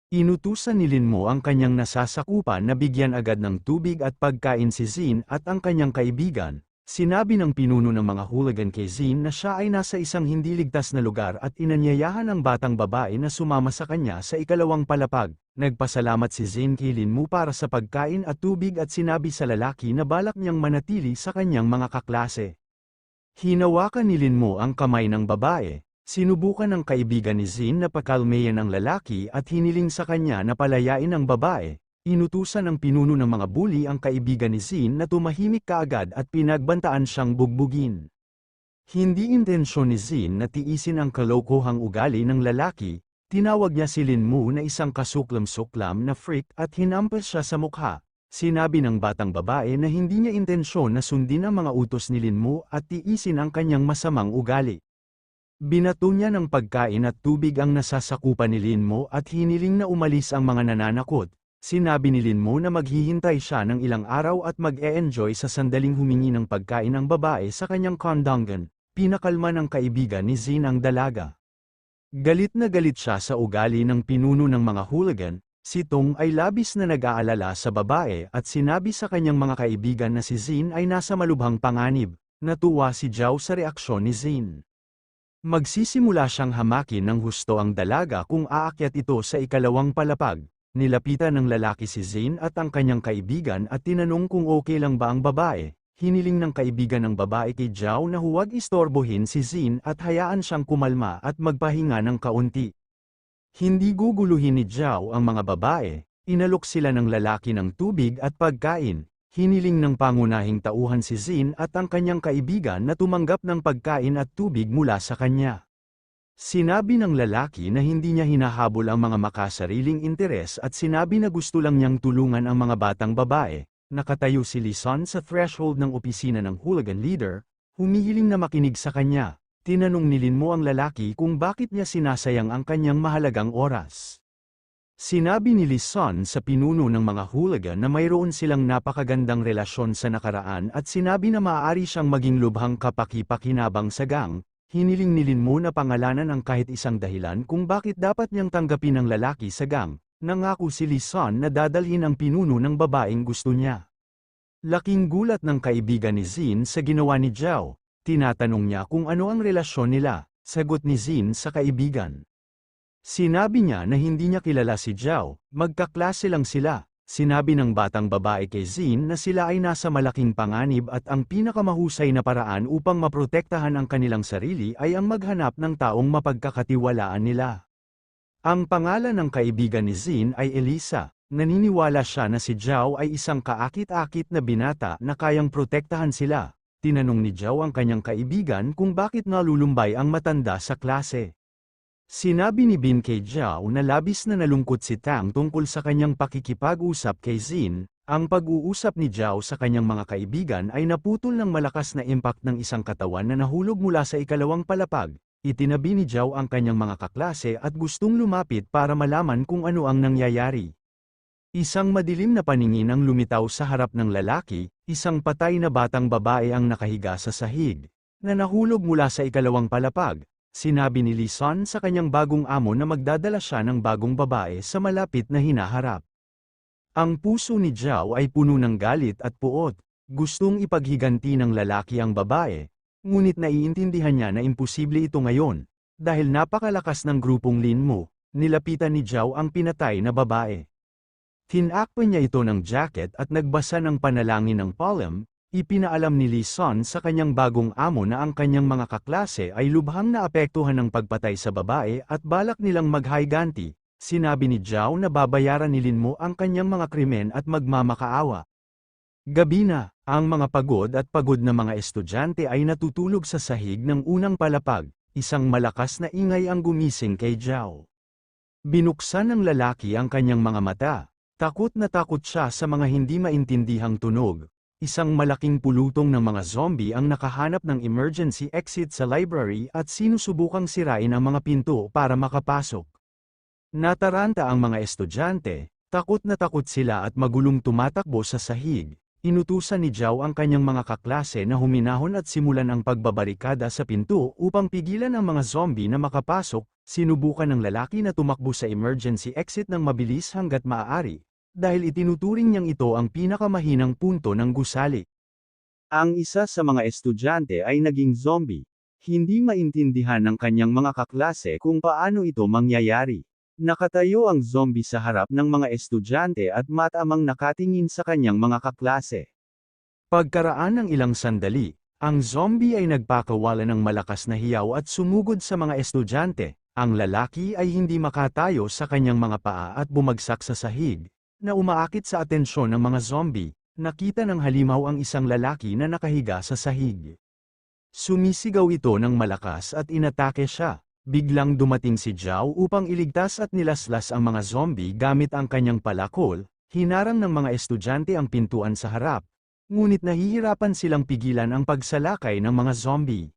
Speaker 1: Inutusan ni Linmo ang kanyang nasasakupan na bigyan agad ng tubig at pagkain si Zin at ang kanyang kaibigan. Sinabi ng pinuno ng mga hooligan kay Zin na siya ay nasa isang hindi ligtas na lugar at inanyayahan ang batang babae na sumama sa kanya sa ikalawang palapag. Nagpasalamat si Zin kay Linmo para sa pagkain at tubig at sinabi sa lalaki na balak niyang manatili sa kanyang mga kaklase. Hinawakan ni Linmo ang kamay ng babae. Sinubukan ng kaibigan ni Zin na pakalmayan ang lalaki at hiniling sa kanya na palayain ang babae. Inutusan ng pinuno ng mga bully ang kaibigan ni Zin na tumahimik kaagad at pinagbantaan siyang bugbugin. Hindi intensyon ni Zin na tiisin ang kalokohang ugali ng lalaki, tinawag niya si Linmo na isang kasuklam-suklam na freak at hinampas siya sa mukha. Sinabi ng batang babae na hindi niya intensyon na sundin ang mga utos ni Linmo at tiisin ang kanyang masamang ugali. Binato niya ng pagkain at tubig ang nasasakupan ni Linmo at hiniling na umalis ang mga nananakot. Sinabi ni Linmo na maghihintay siya ng ilang araw at mag-e-enjoy sa sandaling humingi ng pagkain ang babae sa kanyang kondangan. Pinakalma ng kaibigan ni Zin ang dalaga. Galit na galit siya sa ugali ng pinuno ng mga hooligan. Si Tong ay labis na nag-aalala sa babae at sinabi sa kanyang mga kaibigan na si Zin ay nasa malubhang panganib. Natuwa si Zhao sa reaksyon ni Zin. Magsisimula siyang hamakin ng husto ang dalaga kung aakyat ito sa ikalawang palapag. Nilapitan ng lalaki si Zin at ang kanyang kaibigan at tinanong kung okay lang ba ang babae. Hiniling ng kaibigan ng babae kay Zhao na huwag istorbohin si Zin at hayaan siyang kumalma at magpahinga ng kaunti. Hindi guguluhin ni Zhao ang mga babae, inalok sila ng lalaki ng tubig at pagkain. Hiniling ng pangunahing tauhan si Zin at ang kanyang kaibigan na tumanggap ng pagkain at tubig mula sa kanya. Sinabi ng lalaki na hindi niya hinahabol ang mga makasariling interes at sinabi na gusto lang niyang tulungan ang mga batang babae. Nakatayo si Li Sun sa threshold ng opisina ng hooligan leader, humihiling na makinig sa kanya. Tinanong ni Linmo ang lalaki kung bakit niya sinasayang ang kanyang mahalagang oras. Sinabi ni Li Sun sa pinuno ng mga hooligan na mayroon silang napakagandang relasyon sa nakaraan at sinabi na maaari siyang maging lubhang kapaki-pakinabang sa gang. Hiniling ni Linmo na pangalanan ang kahit isang dahilan kung bakit dapat niyang tanggapin ang lalaki sa gang. Nangako si Li Sun na dadalhin ang pinuno ng babaeng gusto niya. Laking gulat ng kaibigan ni Zin sa ginawa ni Zhao. Tinatanong niya kung ano ang relasyon nila. Sagot ni Zin sa kaibigan. Sinabi niya na hindi niya kilala si Zhao, magkaklase lang sila. Sinabi ng batang babae kay Zin na sila ay nasa malaking panganib at ang pinakamahusay na paraan upang maprotektahan ang kanilang sarili ay ang maghanap ng taong mapagkakatiwalaan nila. Ang pangalan ng kaibigan ni Zin ay Elisa. Naniniwala siya na si Zhao ay isang kaakit-akit na binata na kayang protektahan sila. Tinanong ni Zhao ang kanyang kaibigan kung bakit nalulumbay ang matanda sa klase. Sinabi ni Bin kay Zhao na labis na nalungkot si Tang tungkol sa kanyang pakikipag-usap kay Zin. Ang pag-uusap ni Zhao sa kanyang mga kaibigan ay naputol ng malakas na impact ng isang katawan na nahulog mula sa ikalawang palapag. Itinabi ni Zhao ang kanyang mga kaklase at gustong lumapit para malaman kung ano ang nangyayari. Isang madilim na paningin ang lumitaw sa harap ng lalaki, isang patay na batang babae ang nakahiga sa sahig, na nahulog mula sa ikalawang palapag. Sinabi ni Li Sun sa kanyang bagong amo na magdadala siya ng bagong babae sa malapit na hinaharap. Ang puso ni Zhao ay puno ng galit at puot. Gustong ipaghiganti ng lalaki ang babae, ngunit naiintindihan niya na imposible ito ngayon. Dahil napakalakas ng grupong Linmo, nilapitan ni Zhao ang pinatay na babae. Tinakpan niya ito ng jacket at nagbasa ng panalangin ng palm. Ipinaalam ni Lee Sun sa kanyang bagong amo na ang kanyang mga kaklase ay lubhang naapektuhan ng pagpatay sa babae at balak nilang maghiganti. Sinabi ni Zhao na babayaran ni Lin Mo ang kanyang mga krimen at magmamakaawa. Gabi na, ang mga pagod na mga estudyante ay natutulog sa sahig ng unang palapag. Isang malakas na ingay ang gumising kay Zhao. Binuksan ng lalaki ang kanyang mga mata. Takot na takot siya sa mga hindi maintindihang tunog. Isang malaking pulutong ng mga zombie ang nakahanap ng emergency exit sa library at sinusubukang sirain ang mga pinto para makapasok. Nataranta ang mga estudyante, takot na takot sila at magulong tumatakbo sa sahig. Inutusan ni Zhao ang kanyang mga kaklase na huminahon at simulan ang pagbabarikada sa pinto upang pigilan ang mga zombie na makapasok. Sinubukan ng lalaki na tumakbo sa emergency exit ng mabilis hanggat maaari, dahil itinuturing niyang ito ang pinakamahinang punto ng gusali. Ang isa sa mga estudyante ay naging zombie. Hindi maintindihan ng kanyang mga kaklase kung paano ito mangyayari. Nakatayo ang zombie sa harap ng mga estudyante at matamang nakatingin sa kanyang mga kaklase. Pagkaraan ng ilang sandali, ang zombie ay nagpakawala ng malakas na hiyaw at sumugod sa mga estudyante. Ang lalaki ay hindi makatayo sa kanyang mga paa at bumagsak sa sahig, na umaakit sa atensyon ng mga zombie. Nakita ng halimaw ang isang lalaki na nakahiga sa sahig. Sumisigaw ito ng malakas at inatake siya. Biglang dumating si Zhao upang iligtas at nilaslas ang mga zombie gamit ang kanyang palakol. Hinarang ng mga estudyante ang pintuan sa harap, ngunit nahihirapan silang pigilan ang pagsalakay ng mga zombie.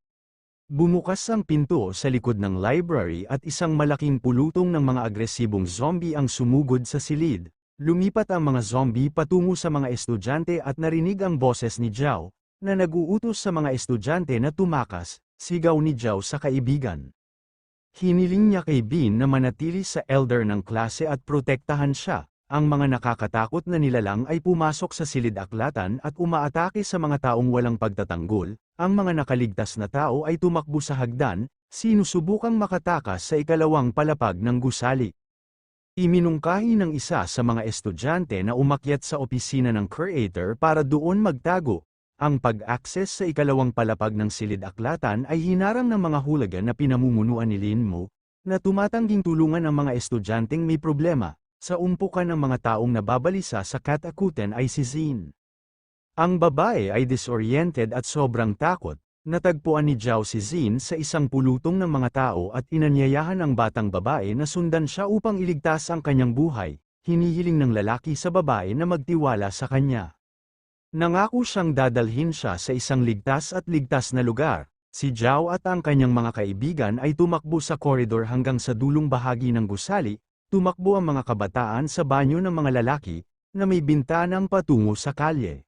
Speaker 1: Bumukas ang pinto sa likod ng library at isang malaking pulutong ng mga agresibong zombie ang sumugod sa silid. Lumipat ang mga zombie patungo sa mga estudyante at narinig ang boses ni Zhao, na nag-uutos sa mga estudyante na tumakas. Sigaw ni Zhao sa kaibigan. Hiniling niya kay Bin na manatili sa elder ng klase at protektahan siya. Ang mga nakakatakot na nilalang ay pumasok sa silid-aklatan at umaatake sa mga taong walang pagtatanggol. Ang mga nakaligtas na tao ay tumakbo sa hagdan, sinusubukang makatakas sa ikalawang palapag ng gusali. Iminungkahi ng isa sa mga estudyante na umakyat sa opisina ng curator para doon magtago. Ang pag-access sa ikalawang palapag ng silid-aklatan ay hinarang ng mga hulagan na pinamumunuan ni Lin Mo, na tumatangging tulungan ang mga estudyanteng may problema. Sa umpukan ng mga taong nababalisa sa katakutan ay si Zin. Ang babae ay disoriented at sobrang takot. Natagpuan ni Zhao si Zin sa isang pulutong ng mga tao at inanyayahan ang batang babae na sundan siya upang iligtas ang kanyang buhay. Hinihiling ng lalaki sa babae na magtiwala sa kanya. Nangako siyang dadalhin siya sa isang ligtas na lugar. Si Zhao at ang kanyang mga kaibigan ay tumakbo sa koridor hanggang sa dulong bahagi ng gusali. Tumakbo ang mga kabataan sa banyo ng mga lalaki, na may bintanang patungo sa kalye.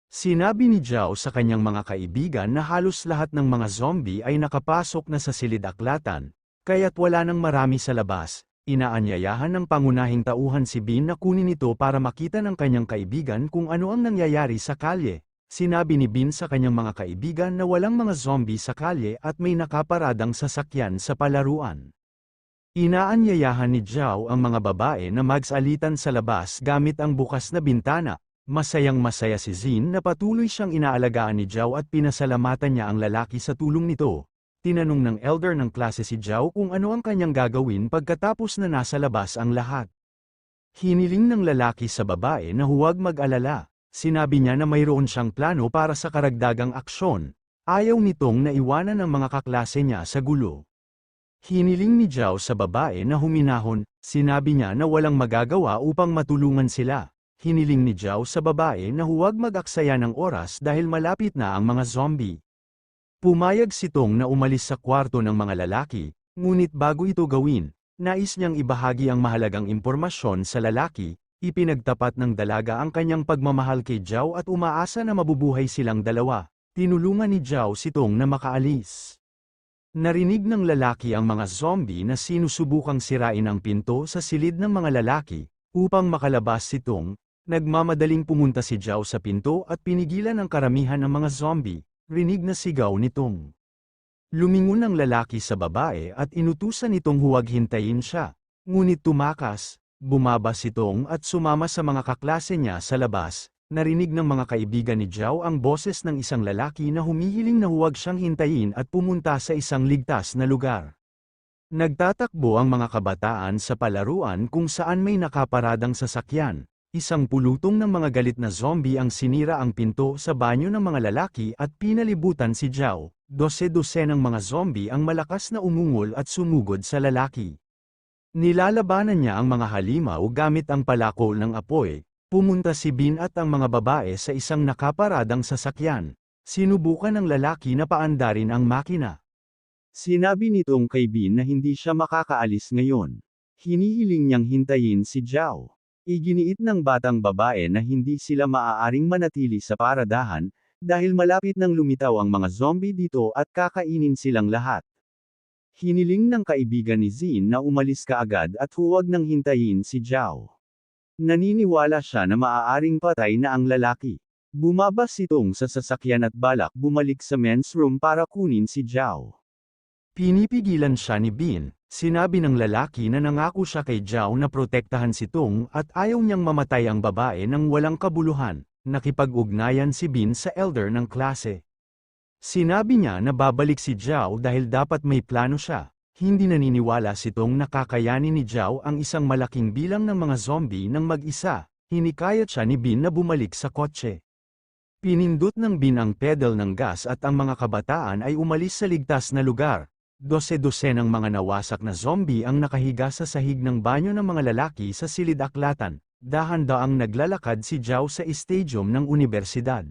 Speaker 1: Sinabi ni Zhao sa kanyang mga kaibigan na halos lahat ng mga zombie ay nakapasok na sa silid-aklatan, kaya't wala nang marami sa labas. Inaanyayahan ng pangunahing tauhan si Bin na kunin ito para makita ng kanyang kaibigan kung ano ang nangyayari sa kalye. Sinabi ni Bin sa kanyang mga kaibigan na walang mga zombie sa kalye at may nakaparadang sasakyan sa palaruan. Inaanyayahan ni Zhao ang mga babae na magsalitan sa labas gamit ang bukas na bintana. Masayang-masaya si Zin na patuloy siyang inaalagaan ni Zhao at pinasalamatan niya ang lalaki sa tulong nito. Tinanong ng elder ng klase si Zhao kung ano ang kanyang gagawin pagkatapos na nasa labas ang lahat. Hiniling ng lalaki sa babae na huwag mag-alala. Sinabi niya na mayroon siyang plano para sa karagdagang aksyon. Ayaw nitong naiwanan ang mga kaklase niya sa gulo. Hiniling ni Zhao sa babae na huminahon. Sinabi niya na walang magagawa upang matulungan sila. Hiniling ni Zhao sa babae na huwag mag-aksaya ng oras dahil malapit na ang mga zombie. Pumayag si Tong na umalis sa kwarto ng mga lalaki, ngunit bago ito gawin, nais niyang ibahagi ang mahalagang impormasyon sa lalaki. Ipinagtapat ng dalaga ang kanyang pagmamahal kay Zhao at umaasa na mabubuhay silang dalawa. Tinulungan ni Zhao si Tong na makaalis. Narinig ng lalaki ang mga zombie na sinusubukang sirain ang pinto sa silid ng mga lalaki. Upang makalabas si Tong, nagmamadaling pumunta si Zhao sa pinto at pinigilan ang karamihan ng mga zombie. Rinig na sigaw ni Tong. Lumingon ang lalaki sa babae at inutusan nitong huwag hintayin siya. Ngunit tumakas, bumaba si Tong at sumama sa mga kaklase niya sa labas. Narinig ng mga kaibigan ni Zhao ang boses ng isang lalaki na humihiling na huwag siyang hintayin at pumunta sa isang ligtas na lugar. Nagtatakbo ang mga kabataan sa palaruan kung saan may nakaparadang sasakyan. Isang pulutong ng mga galit na zombie ang sinira ang pinto sa banyo ng mga lalaki at pinalibutan si Zhao. Dose-dose ng mga zombie ang malakas na umungol at sumugod sa lalaki. Nilalabanan niya ang mga halimaw gamit ang palakol ng apoy. Pumunta si Bin at ang mga babae sa isang nakaparadang sasakyan. Sinubukan ng lalaki na paandarin ang makina. Sinabi nitong kay Bin na hindi siya makakaalis ngayon. Hinihiling niyang hintayin si Zhao. Iginiit ng batang babae na hindi sila maaaring manatili sa paradahan, dahil malapit nang lumitaw ang mga zombie dito at kakainin silang lahat. Hiniling ng kaibigan ni Zin na umalis kaagad at huwag nang hintayin si Zhao. Naniniwala siya na maaaring patay na ang lalaki. Bumabas itong sa sasakyan at balak bumalik sa men's room para kunin si Zhao. Pinipigilan siya ni Bin. Sinabi ng lalaki na nangako siya kay Zhao na protektahan si Tong at ayaw niyang mamatay ang babae ng walang kabuluhan. Nakipag-ugnayan si Bin sa elder ng klase. Sinabi niya na babalik si Zhao dahil dapat may plano siya. Hindi naniniwala si Tong na kakayanin ni Zhao ang isang malaking bilang ng mga zombie ng mag-isa. Hinikayat siya ni Bin na bumalik sa kotse. Pinindot ng Bin ang pedal ng gas at ang mga kabataan ay umalis sa ligtas na lugar. Dose-dose ng mga nawasak na zombie ang nakahiga sa sahig ng banyo ng mga lalaki sa silid-aklatan. Dahan-daang naglalakad si Zhao sa stadium ng universidad.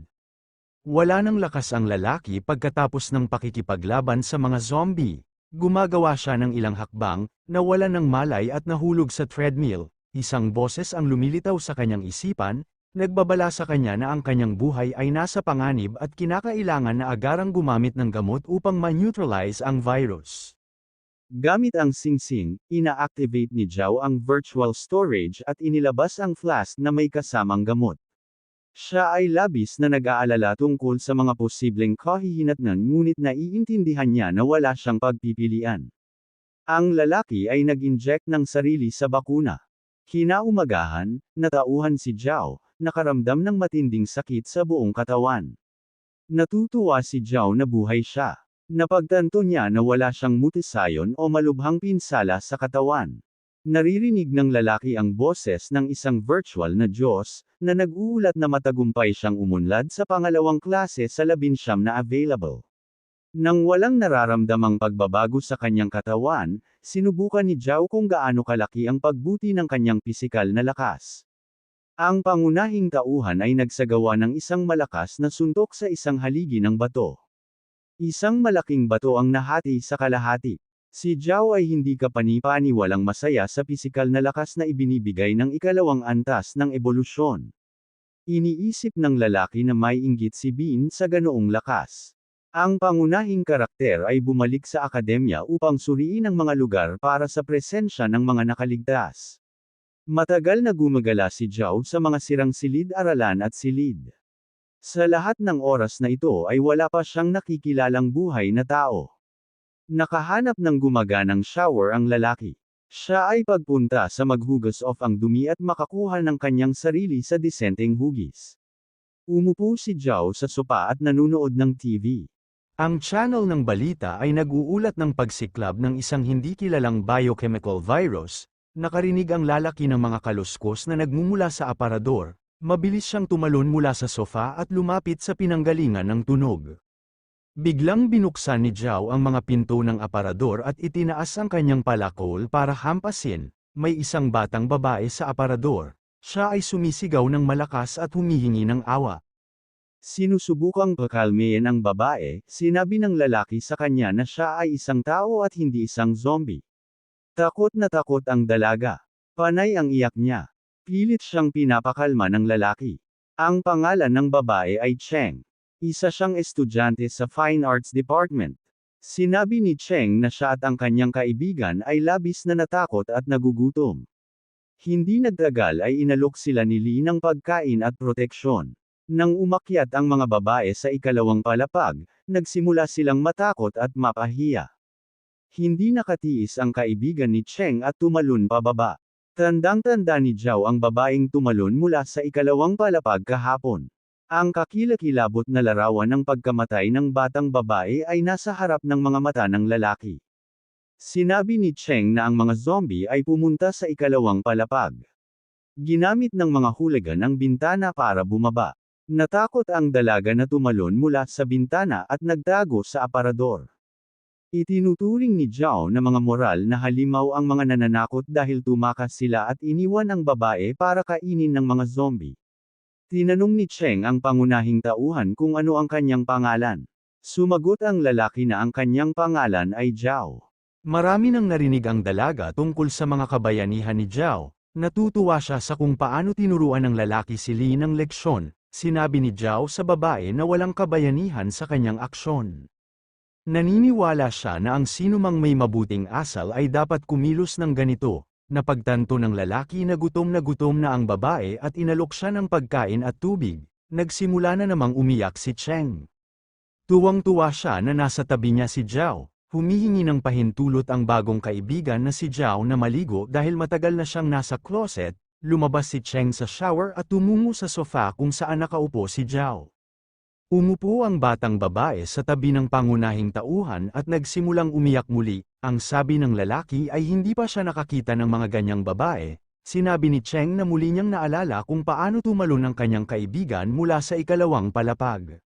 Speaker 1: Wala nang lakas ang lalaki pagkatapos ng pakikipaglaban sa mga zombie. Gumagawa siya ng ilang hakbang, nawalan ng malay at nahulog sa treadmill. Isang boses ang lumilitaw sa kanyang isipan, nagbabala sa kanya na ang kanyang buhay ay nasa panganib at kinakailangan na agarang gumamit ng gamot upang ma-neutralize ang virus. Gamit ang singsing, ina-activate ni Zhao ang virtual storage at inilabas ang flask na may kasamang gamot. Siya ay labis na nag-aalala tungkol sa mga posibleng kahihinatnan ngunit naiintindihan niya na wala siyang pagpipilian. Ang lalaki ay nag-inject ng sarili sa bakuna. Kinaumagahan, natauhan si Zhao, nakaramdam ng matinding sakit sa buong katawan. Natutuwa si Zhao na buhay siya. Napagtanto niya na wala siyang mutisayon o malubhang pinsala sa katawan. Naririnig ng lalaki ang boses ng isang virtual na Diyos, na nag-uulat na matagumpay siyang umunlad sa pangalawang klase sa 19 na available. Nang walang nararamdamang pagbabago sa kanyang katawan, sinubukan ni Zhao kung gaano kalaki ang pagbuti ng kanyang pisikal na lakas. Ang pangunahing tauhan ay nagsagawa ng isang malakas na suntok sa isang haligi ng bato. Isang malaking bato ang nahati sa kalahati. Si Zhao ay hindi kapani-paniwalang masaya sa pisikal na lakas na ibinibigay ng ikalawang antas ng ebolusyon. Iniisip ng lalaki na may inggit si Bin sa ganoong lakas. Ang pangunahing karakter ay bumalik sa akademya upang suriin ang mga lugar para sa presensya ng mga nakaligtas. Matagal na gumagala si Zhao sa mga sirang silid-aralan at silid. Sa lahat ng oras na ito ay wala pa siyang nakikilalang buhay na tao. Nakahanap ng gumaganang shower ang lalaki. Siya ay pagpunta sa maghugas off ang dumi at makakuha ng kanyang sarili sa disenteng hugis. Umupo si Zhao sa sopa at nanunood ng TV. Ang channel ng balita ay nag-uulat ng pagsiklab ng isang hindi kilalang biochemical virus. Nakarinig ang lalaki ng mga kaluskos na nagmumula sa aparador. Mabilis siyang tumalon mula sa sofa at lumapit sa pinanggalingan ng tunog. Biglang binuksan ni Zhao ang mga pinto ng aparador at itinaas ang kanyang palakol para hampasin. May isang batang babae sa aparador. Siya ay sumisigaw ng malakas at humihingi ng awa. Sinusubukang pakalmehin ang babae, sinabi ng lalaki sa kanya na siya ay isang tao at hindi isang zombie. Takot na takot ang dalaga. Panay ang iyak niya. Pilit siyang pinapakalma ng lalaki. Ang pangalan ng babae ay Cheng. Isa siyang estudyante sa Fine Arts Department. Sinabi ni Cheng na siya at ang kanyang kaibigan ay labis na natakot at nagugutom. Hindi nagtagal ay inalok sila ni Lee ng pagkain at proteksyon. Nang umakyat ang mga babae sa ikalawang palapag, nagsimula silang matakot at mapahiya. Hindi nakatiis ang kaibigan ni Cheng at tumalon pababa. Tandang-tanda ni Zhao ang babaeng tumalon mula sa ikalawang palapag kahapon. Ang kakilakilabot na larawan ng pagkamatay ng batang babae ay nasa harap ng mga mata ng lalaki. Sinabi ni Cheng na ang mga zombie ay pumunta sa ikalawang palapag. Ginamit ng mga hooligan ang bintana para bumaba. Natakot ang dalaga na tumalon mula sa bintana at nagtago sa aparador. Itinuturing ni Zhao na mga moral na halimaw ang mga nananakot dahil tumakas sila at iniwan ang babae para kainin ng mga zombie. Tinanong ni Cheng ang pangunahing tauhan kung ano ang kanyang pangalan. Sumagot ang lalaki na ang kanyang pangalan ay Zhao. Marami nang narinig ang dalaga tungkol sa mga kabayanihan ni Zhao. Natutuwa siya sa kung paano tinuruan ng lalaki si Li ng leksyon. Sinabi ni Zhao sa babae na walang kabayanihan sa kanyang aksyon. Naniniwala siya na ang sinumang may mabuting asal ay dapat kumilos ng ganito. Napagtanto ng lalaki na gutom na ang babae at inalok siya ng pagkain at tubig. Nagsimula na namang umiyak si Cheng. Tuwang-tuwa siya na nasa tabi niya si Zhao. Humihingi ng pahintulot ang bagong kaibigan na si Zhao na maligo dahil matagal na siyang nasa closet. Lumabas si Cheng sa shower at tumungo sa sofa kung saan nakaupo si Zhao. Umupo ang batang babae sa tabi ng pangunahing tauhan at nagsimulang umiyak muli. Ang sabi ng lalaki ay hindi pa siya nakakita ng mga ganyang babae. Sinabi ni Cheng na muli niyang naalala kung paano tumalon ang kanyang kaibigan mula sa ikalawang palapag.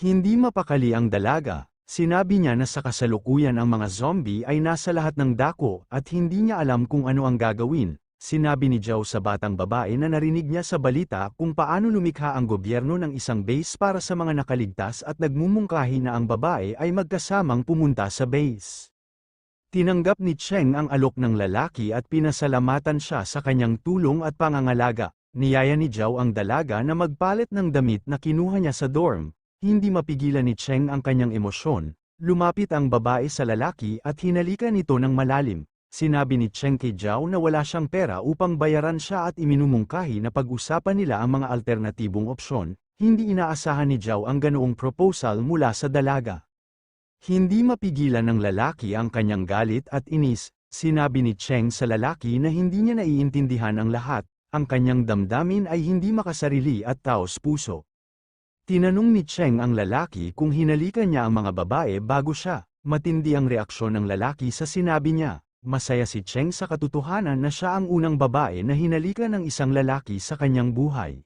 Speaker 1: Hindi mapakali ang dalaga. Sinabi niya na sa kasalukuyan ang mga zombie ay nasa lahat ng dako at hindi niya alam kung ano ang gagawin. Sinabi ni Zhao sa batang babae na narinig niya sa balita kung paano lumikha ang gobyerno ng isang base para sa mga nakaligtas at nagmumungkahi na ang babae ay magkasamang pumunta sa base. Tinanggap ni Cheng ang alok ng lalaki at pinasalamatan siya sa kanyang tulong at pangangalaga. Niyaya ni Zhao ang dalaga na magpalit ng damit na kinuha niya sa dorm. Hindi mapigilan ni Cheng ang kanyang emosyon. Lumapit ang babae sa lalaki at hinalikan ito ng malalim. Sinabi ni Cheng kay Zhao na wala siyang pera upang bayaran siya at iminumungkahi na pag-usapan nila ang mga alternatibong opsyon. Hindi inaasahan ni Zhao ang ganoong proposal mula sa dalaga. Hindi mapigilan ng lalaki ang kanyang galit at inis. Sinabi ni Cheng sa lalaki na hindi niya naiintindihan ang lahat. Ang kanyang damdamin ay hindi makasarili at taos puso. Tinanong ni Cheng ang lalaki kung hinalikan niya ang mga babae bago siya. Matindi ang reaksyon ng lalaki sa sinabi niya. Masaya si Cheng sa katotohanan na siya ang unang babae na hinalikan ng isang lalaki sa kanyang buhay.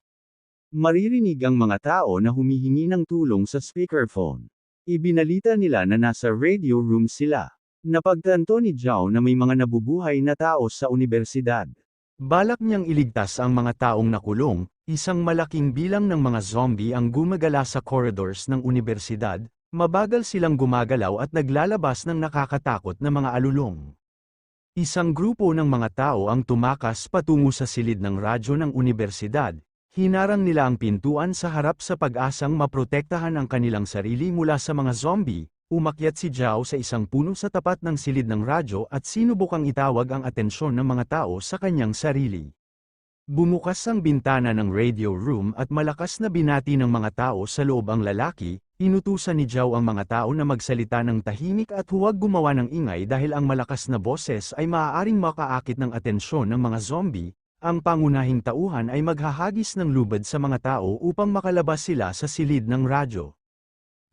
Speaker 1: Maririnig ang mga tao na humihingi ng tulong sa speakerphone. Ibinalita nila na nasa radio room sila. Napagtanto ni Zhao na may mga nabubuhay na tao sa unibersidad. Balak niyang iligtas ang mga taong nakulong. Isang malaking bilang ng mga zombie ang gumagala sa corridors ng unibersidad. Mabagal silang gumagalaw at naglalabas ng nakakatakot na mga alulong. Isang grupo ng mga tao ang tumakas patungo sa silid ng radyo ng unibersidad. Hinarang nila ang pintuan sa harap sa pag-asang maprotektahan ang kanilang sarili mula sa mga zombie. Umakyat si Zhao sa isang puno sa tapat ng silid ng radyo at sinubukang itawag ang atensyon ng mga tao sa kanyang sarili. Bumukas ang bintana ng radio room at malakas na binati ng mga tao sa loob ang lalaki. Inutusan ni Zhao ang mga tao na magsalita ng tahimik at huwag gumawa ng ingay dahil ang malakas na boses ay maaaring makaakit ng atensyon ng mga zombie. Ang pangunahing tauhan ay maghahagis ng lubid sa mga tao upang makalabas sila sa silid ng radyo.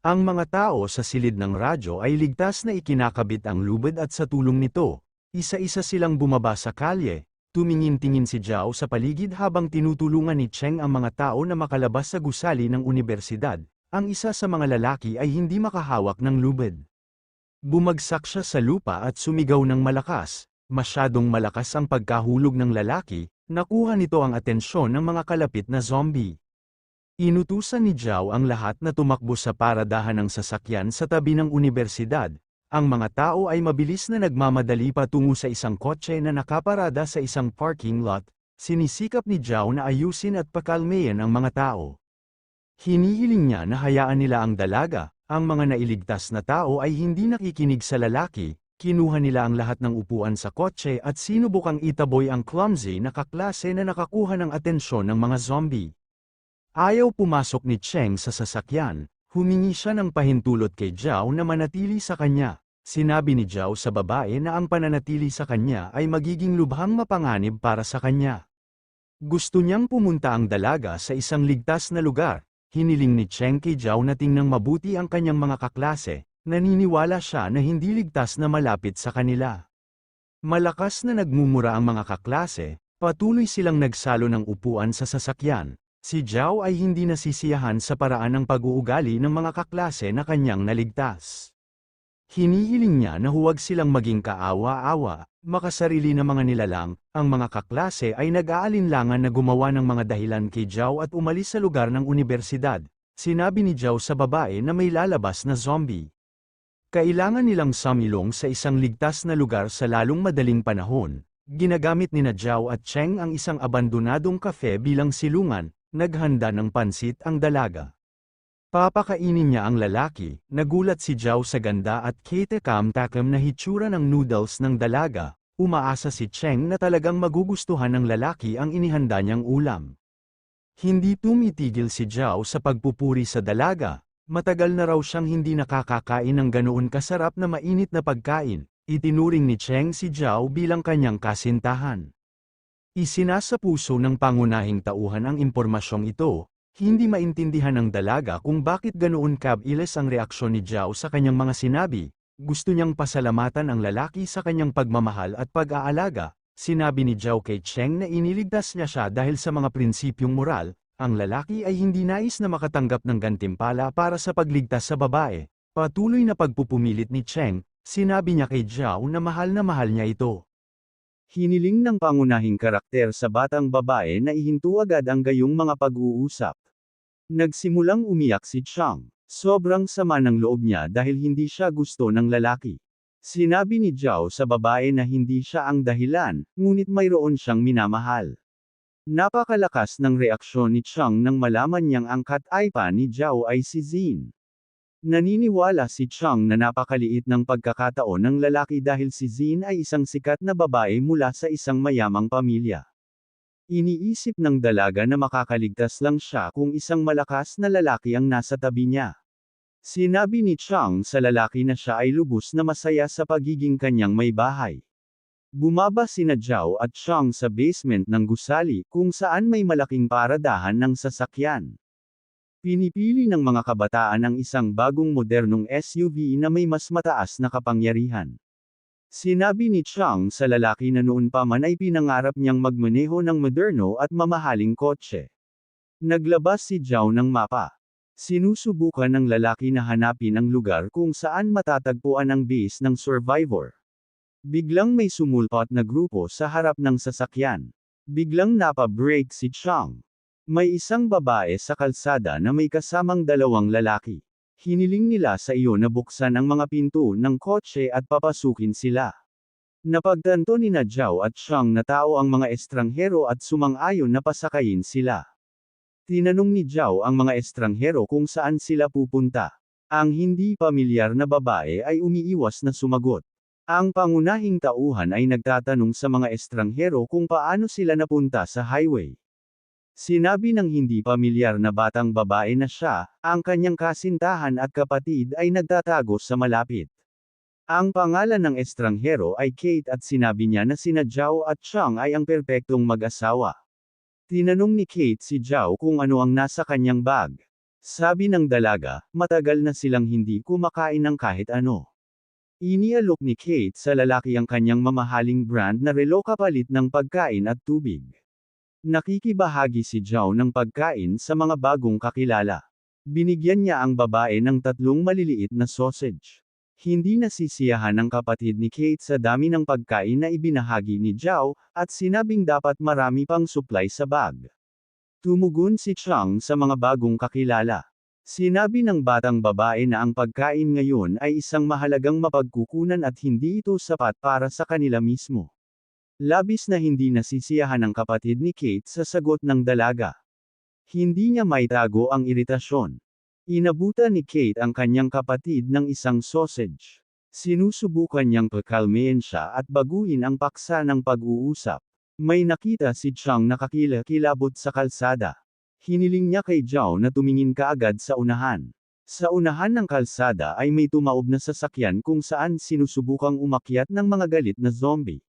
Speaker 1: Ang mga tao sa silid ng radyo ay ligtas na ikinakabit ang lubid at sa tulong nito, isa-isa silang bumaba sa kalye. Tumingin-tingin si Zhao sa paligid habang tinutulungan ni Cheng ang mga tao na makalabas sa gusali ng unibersidad. Ang isa sa mga lalaki ay hindi makahawak ng lubid. Bumagsak siya sa lupa at sumigaw ng malakas. Masyadong malakas ang pagkahulog ng lalaki, nakuha nito ang atensyon ng mga kalapit na zombie. Inutusan ni Zhao ang lahat na tumakbo sa paradahan ng sasakyan sa tabi ng unibersidad. Ang mga tao ay mabilis na nagmamadali patungo sa isang kotse na nakaparada sa isang parking lot. Sinisikap ni Zhao na ayusin at pakalmayan ang mga tao. Hinihiling niya na hayaan nila ang dalaga. Ang mga nailigtas na tao ay hindi nakikinig sa lalaki. Kinuha nila ang lahat ng upuan sa kotse at sinubukang itaboy ang clumsy na kaklase na nakakuha ng atensyon ng mga zombie. Ayaw pumasok ni Cheng sa sasakyan. Humingi siya ng pahintulot kay Zhao na manatili sa kanya. Sinabi ni Zhao sa babae na ang pananatili sa kanya ay magiging lubhang mapanganib para sa kanya. Gusto niyang pumunta ang dalaga sa isang ligtas na lugar. Hiniling ni Cheng kay Zhao na tingnan mabuti ang kanyang mga kaklase, naniniwala siya na hindi ligtas na malapit sa kanila. Malakas na nagmumura ang mga kaklase, patuloy silang nagsalo ng upuan sa sasakyan. Si Zhao ay hindi nasisiyahan sa paraan ng pag-uugali ng mga kaklase na kanyang naligtas. Hinihiling niya na huwag silang maging kaawa-awa, makasarili na mga nilalang. Ang mga kaklase ay nag-aalinlangan na gumawa ng mga dahilan kay Zhao at umalis sa lugar ng unibersidad. Sinabi ni Zhao sa babae na may lalabas na zombie. Kailangan nilang sumilong sa isang ligtas na lugar sa lalong madaling panahon. Ginagamit ni Zhao at Cheng ang isang abandonadong kafe bilang silungan. Naghanda ng pansit ang dalaga. Papakainin niya ang lalaki. Nagulat si Zhao sa ganda at katakam-takam na hitsura ng noodles ng dalaga. Umaasa si Cheng na talagang magugustuhan ng lalaki ang inihanda niyang ulam. Hindi tumitigil si Zhao sa pagpupuri sa dalaga. Matagal na raw siyang hindi nakakakain ng ganoon kasarap na mainit na pagkain. Itinuring ni Cheng si Zhao bilang kanyang kasintahan. Isinasa puso ng pangunahing tauhan ang impormasyong ito. Hindi maintindihan ng dalaga kung bakit ganoon kabilis ang reaksyon ni Zhao sa kanyang mga sinabi. Gusto niyang pasalamatan ang lalaki sa kanyang pagmamahal at pag-aalaga. Sinabi ni Zhao kay Cheng na iniligtas niya siya dahil sa mga prinsipyong moral. Ang lalaki ay hindi nais na makatanggap ng gantimpala para sa pagligtas sa babae. Patuloy na pagpupumilit ni Cheng, sinabi niya kay Zhao na mahal niya ito. Hiniling ng pangunahing karakter sa batang babae na ihinto agad ang gayong mga pag-uusap. Nagsimulang umiyak si Chang. Sobrang sama ng loob niya dahil hindi siya gusto ng lalaki. Sinabi ni Zhao sa babae na hindi siya ang dahilan, ngunit mayroon siyang minamahal. Napakalakas ng reaksyon ni Chang nang malaman niyang ang kat-aipa ni Zhao ay si Xin. Naniniwala si Chang na napakaliit ng pagkakataon ng lalaki dahil si Xin ay isang sikat na babae mula sa isang mayamang pamilya. Iniisip ng dalaga na makakaligtas lang siya kung isang malakas na lalaki ang nasa tabi niya. Sinabi ni Chang sa lalaki na siya ay lubos na masaya sa pagiging kanyang may bahay. Bumaba sina Zhao at Chang sa basement ng gusali kung saan may malaking paradahan ng sasakyan. Pinipili ng mga kabataan ang isang bagong modernong SUV na may mas mataas na kapangyarihan. Sinabi ni Chang sa lalaki na noon pa man ay pinangarap niyang magmaneho ng moderno at mamahaling kotse. Naglabas si Zhao ng mapa. Sinusubukan ng lalaki na hanapin ang lugar kung saan matatagpuan ang base ng survivor. Biglang may sumulpot na grupo sa harap ng sasakyan. Biglang napa-brake si Chang. May isang babae sa kalsada na may kasamang dalawang lalaki. Hiniling nila sa iyo na buksan ang mga pinto ng kotse at papasukin sila. Napagtanto ni Zhao at Chang na tao ang mga estranghero at sumang-ayon na pasakayin sila. Tinanong ni Zhao ang mga estranghero kung saan sila pupunta. Ang hindi pamilyar na babae ay umiiwas na sumagot. Ang pangunahing tauhan ay nagtatanong sa mga estranghero kung paano sila napunta sa highway. Sinabi ng hindi pamilyar na batang babae na siya, ang kanyang kasintahan at kapatid ay nagtatago sa malapit. Ang pangalan ng estranghero ay Kate at sinabi niya na sina Zhao at Chang ay ang perpektong mag-asawa. Tinanong ni Kate si Zhao kung ano ang nasa kanyang bag. Sabi ng dalaga, matagal na silang hindi kumakain ng kahit ano. Inialok ni Kate sa lalaki ang kanyang mamahaling brand na relo kapalit ng pagkain at tubig. Nakikibahagi si Zhao ng pagkain sa mga bagong kakilala. Binigyan niya ang babae ng 3 maliliit na sausage. Hindi nasisiyahan ang kapatid ni Kate sa dami ng pagkain na ibinahagi ni Zhao, at sinabing dapat marami pang supply sa bag. Tumugon si Chang sa mga bagong kakilala. Sinabi ng batang babae na ang pagkain ngayon ay isang mahalagang mapagkukunan at hindi ito sapat para sa kanila mismo. Labis na hindi nasisiyahan ang kapatid ni Kate sa sagot ng dalaga. Hindi niya maitago ang iritasyon. Inabutan ni Kate ang kanyang kapatid ng isang sausage. Sinusubukan niyang pakalmayan siya at baguhin ang paksa ng pag-uusap. May nakita si Chang nakakilabot sa kalsada. Hiniling niya kay Zhao na tumingin kaagad sa unahan. Sa unahan ng kalsada ay may tumaob na sasakyan kung saan sinusubukang umakyat ng mga galit na zombie.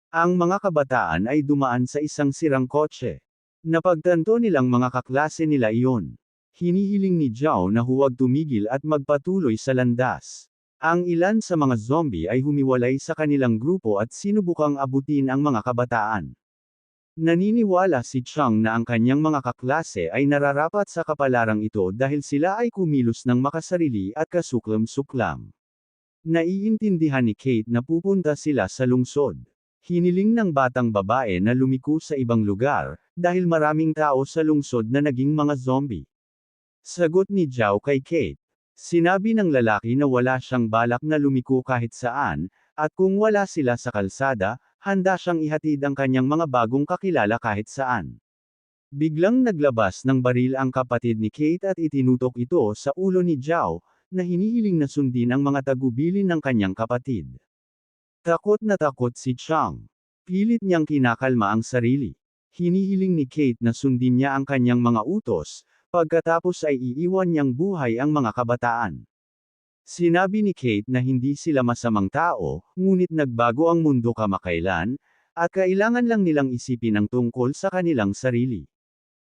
Speaker 1: Ang mga kabataan ay dumaan sa isang sirang kotse. Napagtanto nilang mga kaklase nila iyon. Hinihiling ni Zhao na huwag tumigil at magpatuloy sa landas. Ang ilan sa mga zombie ay humiwalay sa kanilang grupo at sinubukang abutin ang mga kabataan. Naniniwala si Chang na ang kanyang mga kaklase ay nararapat sa kapalarang ito dahil sila ay kumilos ng makasarili at kasuklam-suklam. Naiintindihan ni Kate na pupunta sila sa lungsod. Hiniling ng batang babae na lumiko sa ibang lugar, dahil maraming tao sa lungsod na naging mga zombie. Sagot ni Zhao kay Kate. Sinabi ng lalaki na wala siyang balak na lumiko kahit saan, at kung wala sila sa kalsada, handa siyang ihatid ang kanyang mga bagong kakilala kahit saan. Biglang naglabas ng baril ang kapatid ni Kate at itinutok ito sa ulo ni Zhao, na hinihiling na sundin ang mga tagubilin ng kanyang kapatid. Takot na takot si Chang. Pilit niyang kinakalma ang sarili. Hinihiling ni Kate na sundin niya ang kanyang mga utos, pagkatapos ay iiwan niyang buhay ang mga kabataan. Sinabi ni Kate na hindi sila masamang tao, ngunit nagbago ang mundo kamakailan, at kailangan lang nilang isipin ang tungkol sa kanilang sarili.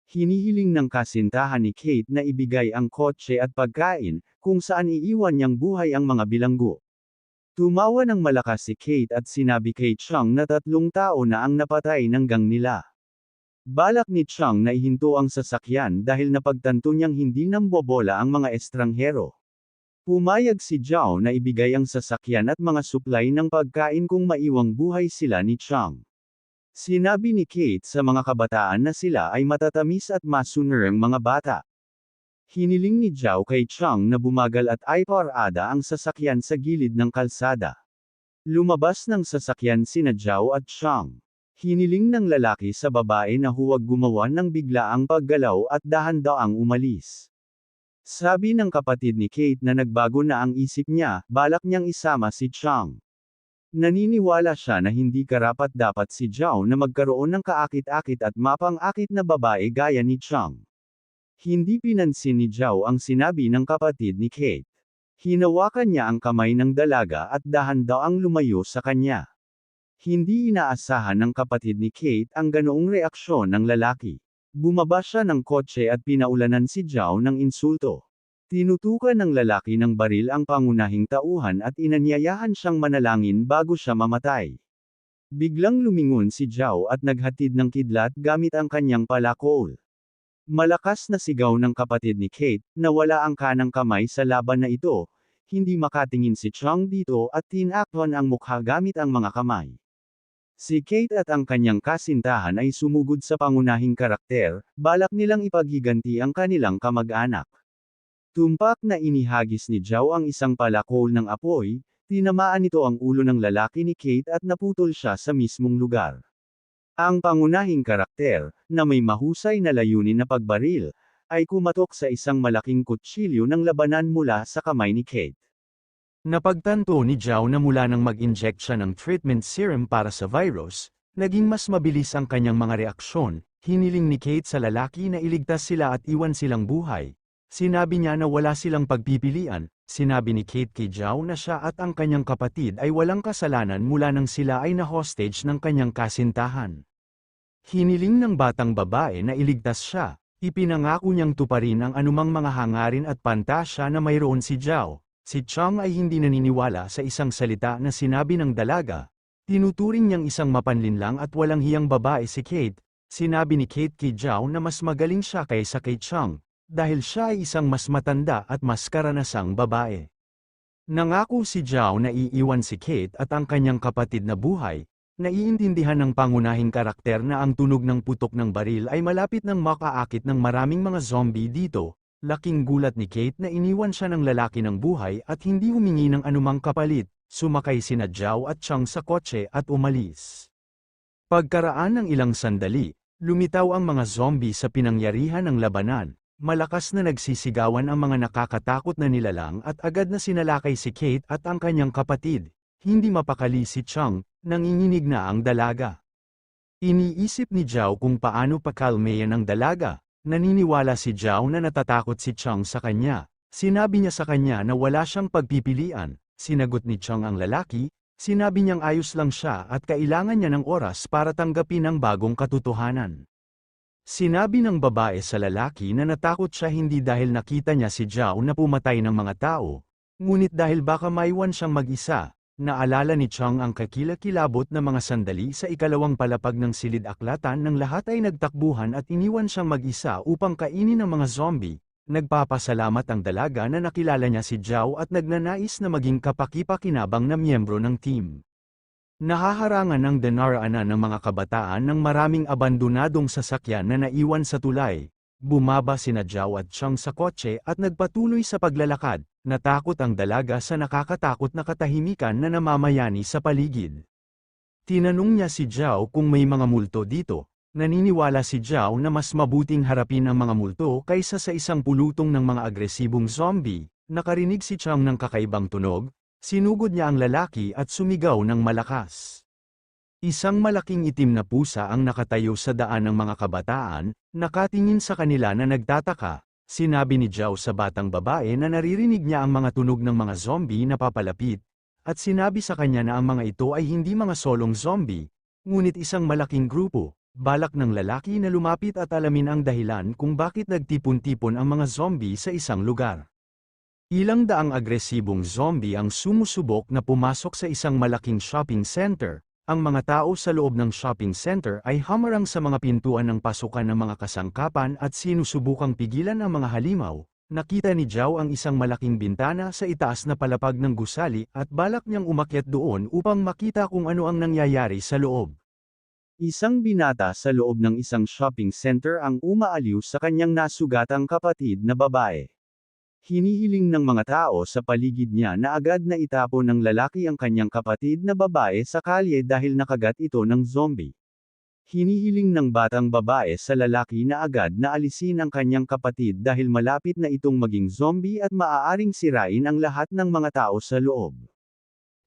Speaker 1: Hinihiling ng kasintahan ni Kate na ibigay ang kotse at pagkain, kung saan iiwan niyang buhay ang mga bilanggo. Tumawa ng malakas si Kate at sinabi kay Chang na 3 tao na ang napatay ng gang nila. Balak ni Chang na ihinto ang sasakyan dahil napagtanto niyang hindi nambobola ang mga estranghero. Pumayag si Zhao na ibigay ang sasakyan at mga supply ng pagkain kung maiwang buhay sila ni Chang. Sinabi ni Kate sa mga kabataan na sila ay matatamis at masunerang mga bata. Hiniling ni Zhao kay Chang na bumagal at iparada ang sasakyan sa gilid ng kalsada. Lumabas ng sasakyan sina Zhao at Chang. Hiniling ng lalaki sa babae na huwag gumawa ng biglaang paggalaw at dahan-daang umalis. Sabi ng kapatid ni Kate na nagbago na ang isip niya, balak niyang isama si Chang. Naniniwala siya na hindi karapat-dapat si Zhao na magkaroon ng kaakit-akit at mapang-akit na babae gaya ni Chang. Hindi pinansin ni Zhao ang sinabi ng kapatid ni Kate. Hinawakan niya ang kamay ng dalaga at dahan-daang lumayo sa kanya. Hindi inaasahan ng kapatid ni Kate ang ganoong reaksyon ng lalaki. Bumaba siya ng kotse at pinaulanan si Zhao ng insulto. Tinutukan ng lalaki ng baril ang pangunahing tauhan at inanyayahan siyang manalangin bago siya mamatay. Biglang lumingon si Zhao at naghatid ng kidlat gamit ang kanyang palakol. Malakas na sigaw ng kapatid ni Kate, na wala ang kanang kamay sa laban na ito, hindi makatingin si Chang dito at tinakpan ang mukha gamit ang mga kamay. Si Kate at ang kanyang kasintahan ay sumugod sa pangunahing karakter, balak nilang ipaghiganti ang kanilang kamag-anak. Tumpak na inihagis ni Zhao ang isang palakol ng apoy, tinamaan nito ang ulo ng lalaki ni Kate at naputol siya sa mismong lugar. Ang pangunahing karakter, na may mahusay na layunin na pagbaril, ay kumatok sa isang malaking kutsilyo ng labanan mula sa kamay ni Kate. Napagtanto ni Zhao na mula nang mag-inject siya ng treatment serum para sa virus, naging mas mabilis ang kanyang mga reaksyon. Hiniling ni Kate sa lalaki na iligtas sila at iwan silang buhay. Sinabi niya na wala silang pagpipilian. Sinabi ni Kate kay Zhao na siya at ang kanyang kapatid ay walang kasalanan mula nang sila ay na-hostage ng kanyang kasintahan. Hiniling ng batang babae na iligtas siya. Ipinangako niyang tuparin ang anumang mga hangarin at pantasya na mayroon si Zhao. Si Chang ay hindi naniniwala sa isang salita na sinabi ng dalaga. Tinuturing niyang isang mapanlinlang at walang hiyang babae si Kate. Sinabi ni Kate kay Zhao na mas magaling siya kaysa kay Chang, dahil siya ay isang mas matanda at mas karanasang babae. Nangako si Zhao na iiwan si Kate at ang kanyang kapatid na buhay. Naiintindihan ng pangunahing karakter na ang tunog ng putok ng baril ay malapit nang makaakit ng maraming mga zombie dito. Laking gulat ni Kate na iniwan siya ng lalaki ng buhay at hindi humingi ng anumang kapalit. Sumakay sina Zhao at Chang sa kotse at umalis. Pagkaraan ng ilang sandali, lumitaw ang mga zombie sa pinangyarihan ng labanan. Malakas na nagsisigawan ang mga nakakatakot na nilalang at agad na sinalakay si Kate at ang kanyang kapatid. Hindi mapakali si Chang, nanginginig na ang dalaga. Iniisip ni Zhao kung paano pakalmayan ang dalaga. Naniniwala si Zhao na natatakot si Chang sa kanya. Sinabi niya sa kanya na wala siyang pagpipilian. Sinagot ni Chang ang lalaki, sinabi niyang ayos lang siya at kailangan niya ng oras para tanggapin ang bagong katotohanan. Sinabi ng babae sa lalaki na natakot siya hindi dahil nakita niya si Zhao na pumatay ng mga tao, ngunit dahil baka maiwan siyang mag-isa. Naalala ni Chang ang kakilakilabot na mga sandali sa ikalawang palapag ng silid-aklatan nang lahat ay nagtakbuhan at iniwan siyang mag-isa upang kainin ng mga zombie. Nagpapasalamat ang dalaga na nakilala niya si Zhao at nagnanais na maging kapaki-pakinabang na miyembro ng team. Nahaharangan ng dinaraanan ng mga kabataan ng maraming abandonadong sasakyan na naiwan sa tulay. Bumaba sina Zhao at Chang sa kotse at nagpatuloy sa paglalakad. Natakot ang dalaga sa nakakatakot na katahimikan na namamayani sa paligid. Tinanong niya si Zhao kung may mga multo dito. Naniniwala si Zhao na mas mabuting harapin ang mga multo kaysa sa isang pulutong ng mga agresibong zombie. Nakarinig si Chang ng kakaibang tunog, sinugod niya ang lalaki at sumigaw ng malakas. Isang malaking itim na pusa ang nakatayo sa daan ng mga kabataan, nakatingin sa kanila na nagtataka. Sinabi ni Zhao sa batang babae na naririnig niya ang mga tunog ng mga zombie na papalapit, at sinabi sa kanya na ang mga ito ay hindi mga solong zombie, ngunit isang malaking grupo. Balak ng lalaki na lumapit at alamin ang dahilan kung bakit nagtipon-tipon ang mga zombie sa isang lugar. Ilang daang agresibong zombie ang sumusubok na pumasok sa isang malaking shopping center. Ang mga tao sa loob ng shopping center ay hamarang sa mga pintuan ng pasukan ng mga kasangkapan at sinusubukang pigilan ang mga halimaw. Nakita ni Zhao ang isang malaking bintana sa itaas na palapag ng gusali at balak niyang umakyat doon upang makita kung ano ang nangyayari sa loob. Isang binata sa loob ng isang shopping center ang umaaliw sa kanyang nasugatang kapatid na babae. Hinihiling ng mga tao sa paligid niya na agad na itapon ng lalaki ang kanyang kapatid na babae sa kalye dahil nakagat ito ng zombie. Hinihiling ng batang babae sa lalaki na agad na alisin ang kanyang kapatid dahil malapit na itong maging zombie at maaaring sirain ang lahat ng mga tao sa loob.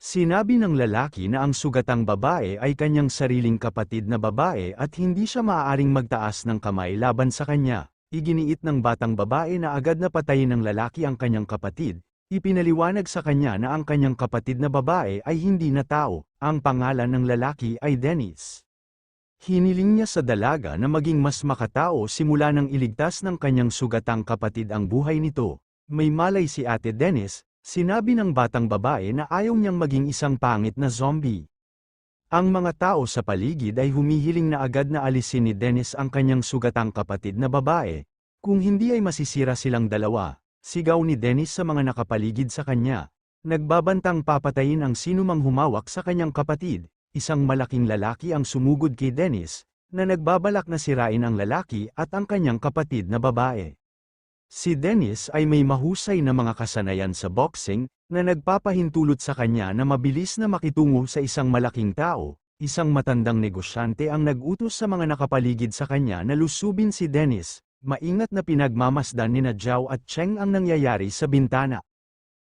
Speaker 1: Sinabi ng lalaki na ang sugatang babae ay kanyang sariling kapatid na babae at hindi siya maaaring magtaas ng kamay laban sa kanya. Iginiit ng batang babae na agad na patayin ng lalaki ang kanyang kapatid. Ipinaliwanag sa kanya na ang kanyang kapatid na babae ay hindi na tao. Ang pangalan ng lalaki ay Dennis. Hiniling niya sa dalaga na maging mas makatao simula nang iligtas ng kanyang sugatang kapatid ang buhay nito. May malay si Ate Dennis, sinabi ng batang babae na ayaw niyang maging isang pangit na zombie. Ang mga tao sa paligid ay humihiling na agad na alisin ni Dennis ang kanyang sugatang kapatid na babae. Kung hindi ay masisira silang dalawa, sigaw ni Dennis sa mga nakapaligid sa kanya. Nagbabantang papatayin ang sinumang humawak sa kanyang kapatid. Isang malaking lalaki ang sumugod kay Dennis, na nagbabalak na sirain ang lalaki at ang kanyang kapatid na babae. Si Dennis ay may mahusay na mga kasanayan sa boxing, na nagpapahintulot sa kanya na mabilis na makitungo sa isang malaking tao. Isang matandang negosyante ang nag-utos sa mga nakapaligid sa kanya na lusubin si Dennis. Maingat na pinagmamasdan nina Zhao at Cheng ang nangyayari sa bintana.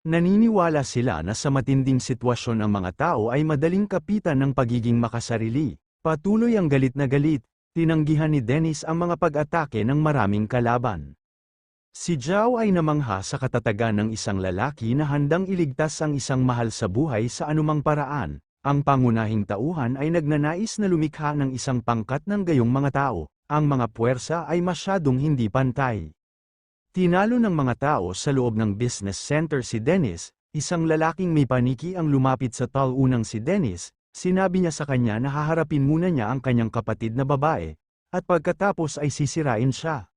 Speaker 1: Naniniwala sila na sa matinding sitwasyon ang mga tao ay madaling kapitan ng pagiging makasarili. Patuloy ang galit na galit, tinanggihan ni Dennis ang mga pag-atake ng maraming kalaban. Si Zhao ay namangha sa katatagan ng isang lalaki na handang iligtas ang isang mahal sa buhay sa anumang paraan. Ang pangunahing tauhan ay nagnanais na lumikha ng isang pangkat ng gayong mga tao. Ang mga puwersa ay masyadong hindi pantay. Tinalo ng mga tao sa loob ng business center si Dennis, isang lalaking may paniki ang lumapit sa taunang si Dennis. Sinabi niya sa kanya na haharapin muna niya ang kanyang kapatid na babae, at pagkatapos ay sisirain siya.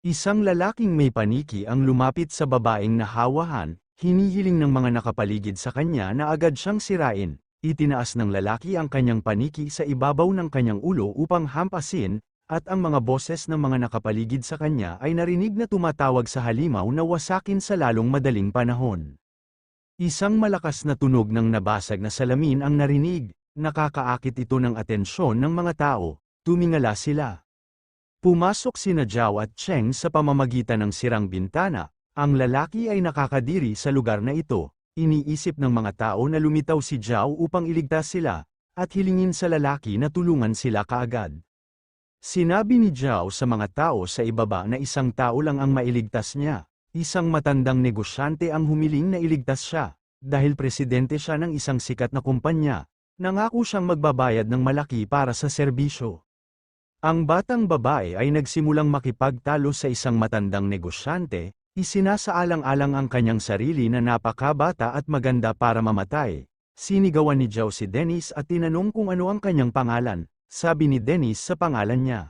Speaker 1: Isang lalaking may paniki ang lumapit sa babaeng nahawahan, hinihiling ng mga nakapaligid sa kanya na agad siyang sirain. Itinaas ng lalaki ang kanyang paniki sa ibabaw ng kanyang ulo upang hampasin, at ang mga boses ng mga nakapaligid sa kanya ay narinig na tumatawag sa halimaw na wasakin sa lalong madaling panahon. Isang malakas na tunog ng nabasag na salamin ang narinig, nakakaakit ito ng atensyon ng mga tao, tumingala sila. Pumasok sina Zhao at Cheng sa pamamagitan ng sirang bintana. Ang lalaki ay nakakadiri sa lugar na ito. Iniisip ng mga tao na lumitaw si Zhao upang iligtas sila, at hilingin sa lalaki na tulungan sila kaagad. Sinabi ni Zhao sa mga tao sa ibaba na isang tao lang ang mailigtas niya. isang matandang negosyante ang humiling na iligtas siya. Dahil presidente siya ng isang sikat na kumpanya, nangako siyang magbabayad ng malaki para sa serbisyo. Ang batang babae ay nagsimulang makipagtalo sa isang matandang negosyante, isinasaalang-alang ang kanyang sarili na napakabata at maganda para mamatay. Sinigawan ni Zhao si Dennis at tinanong kung ano ang kanyang pangalan, sabi ni Dennis sa pangalan niya.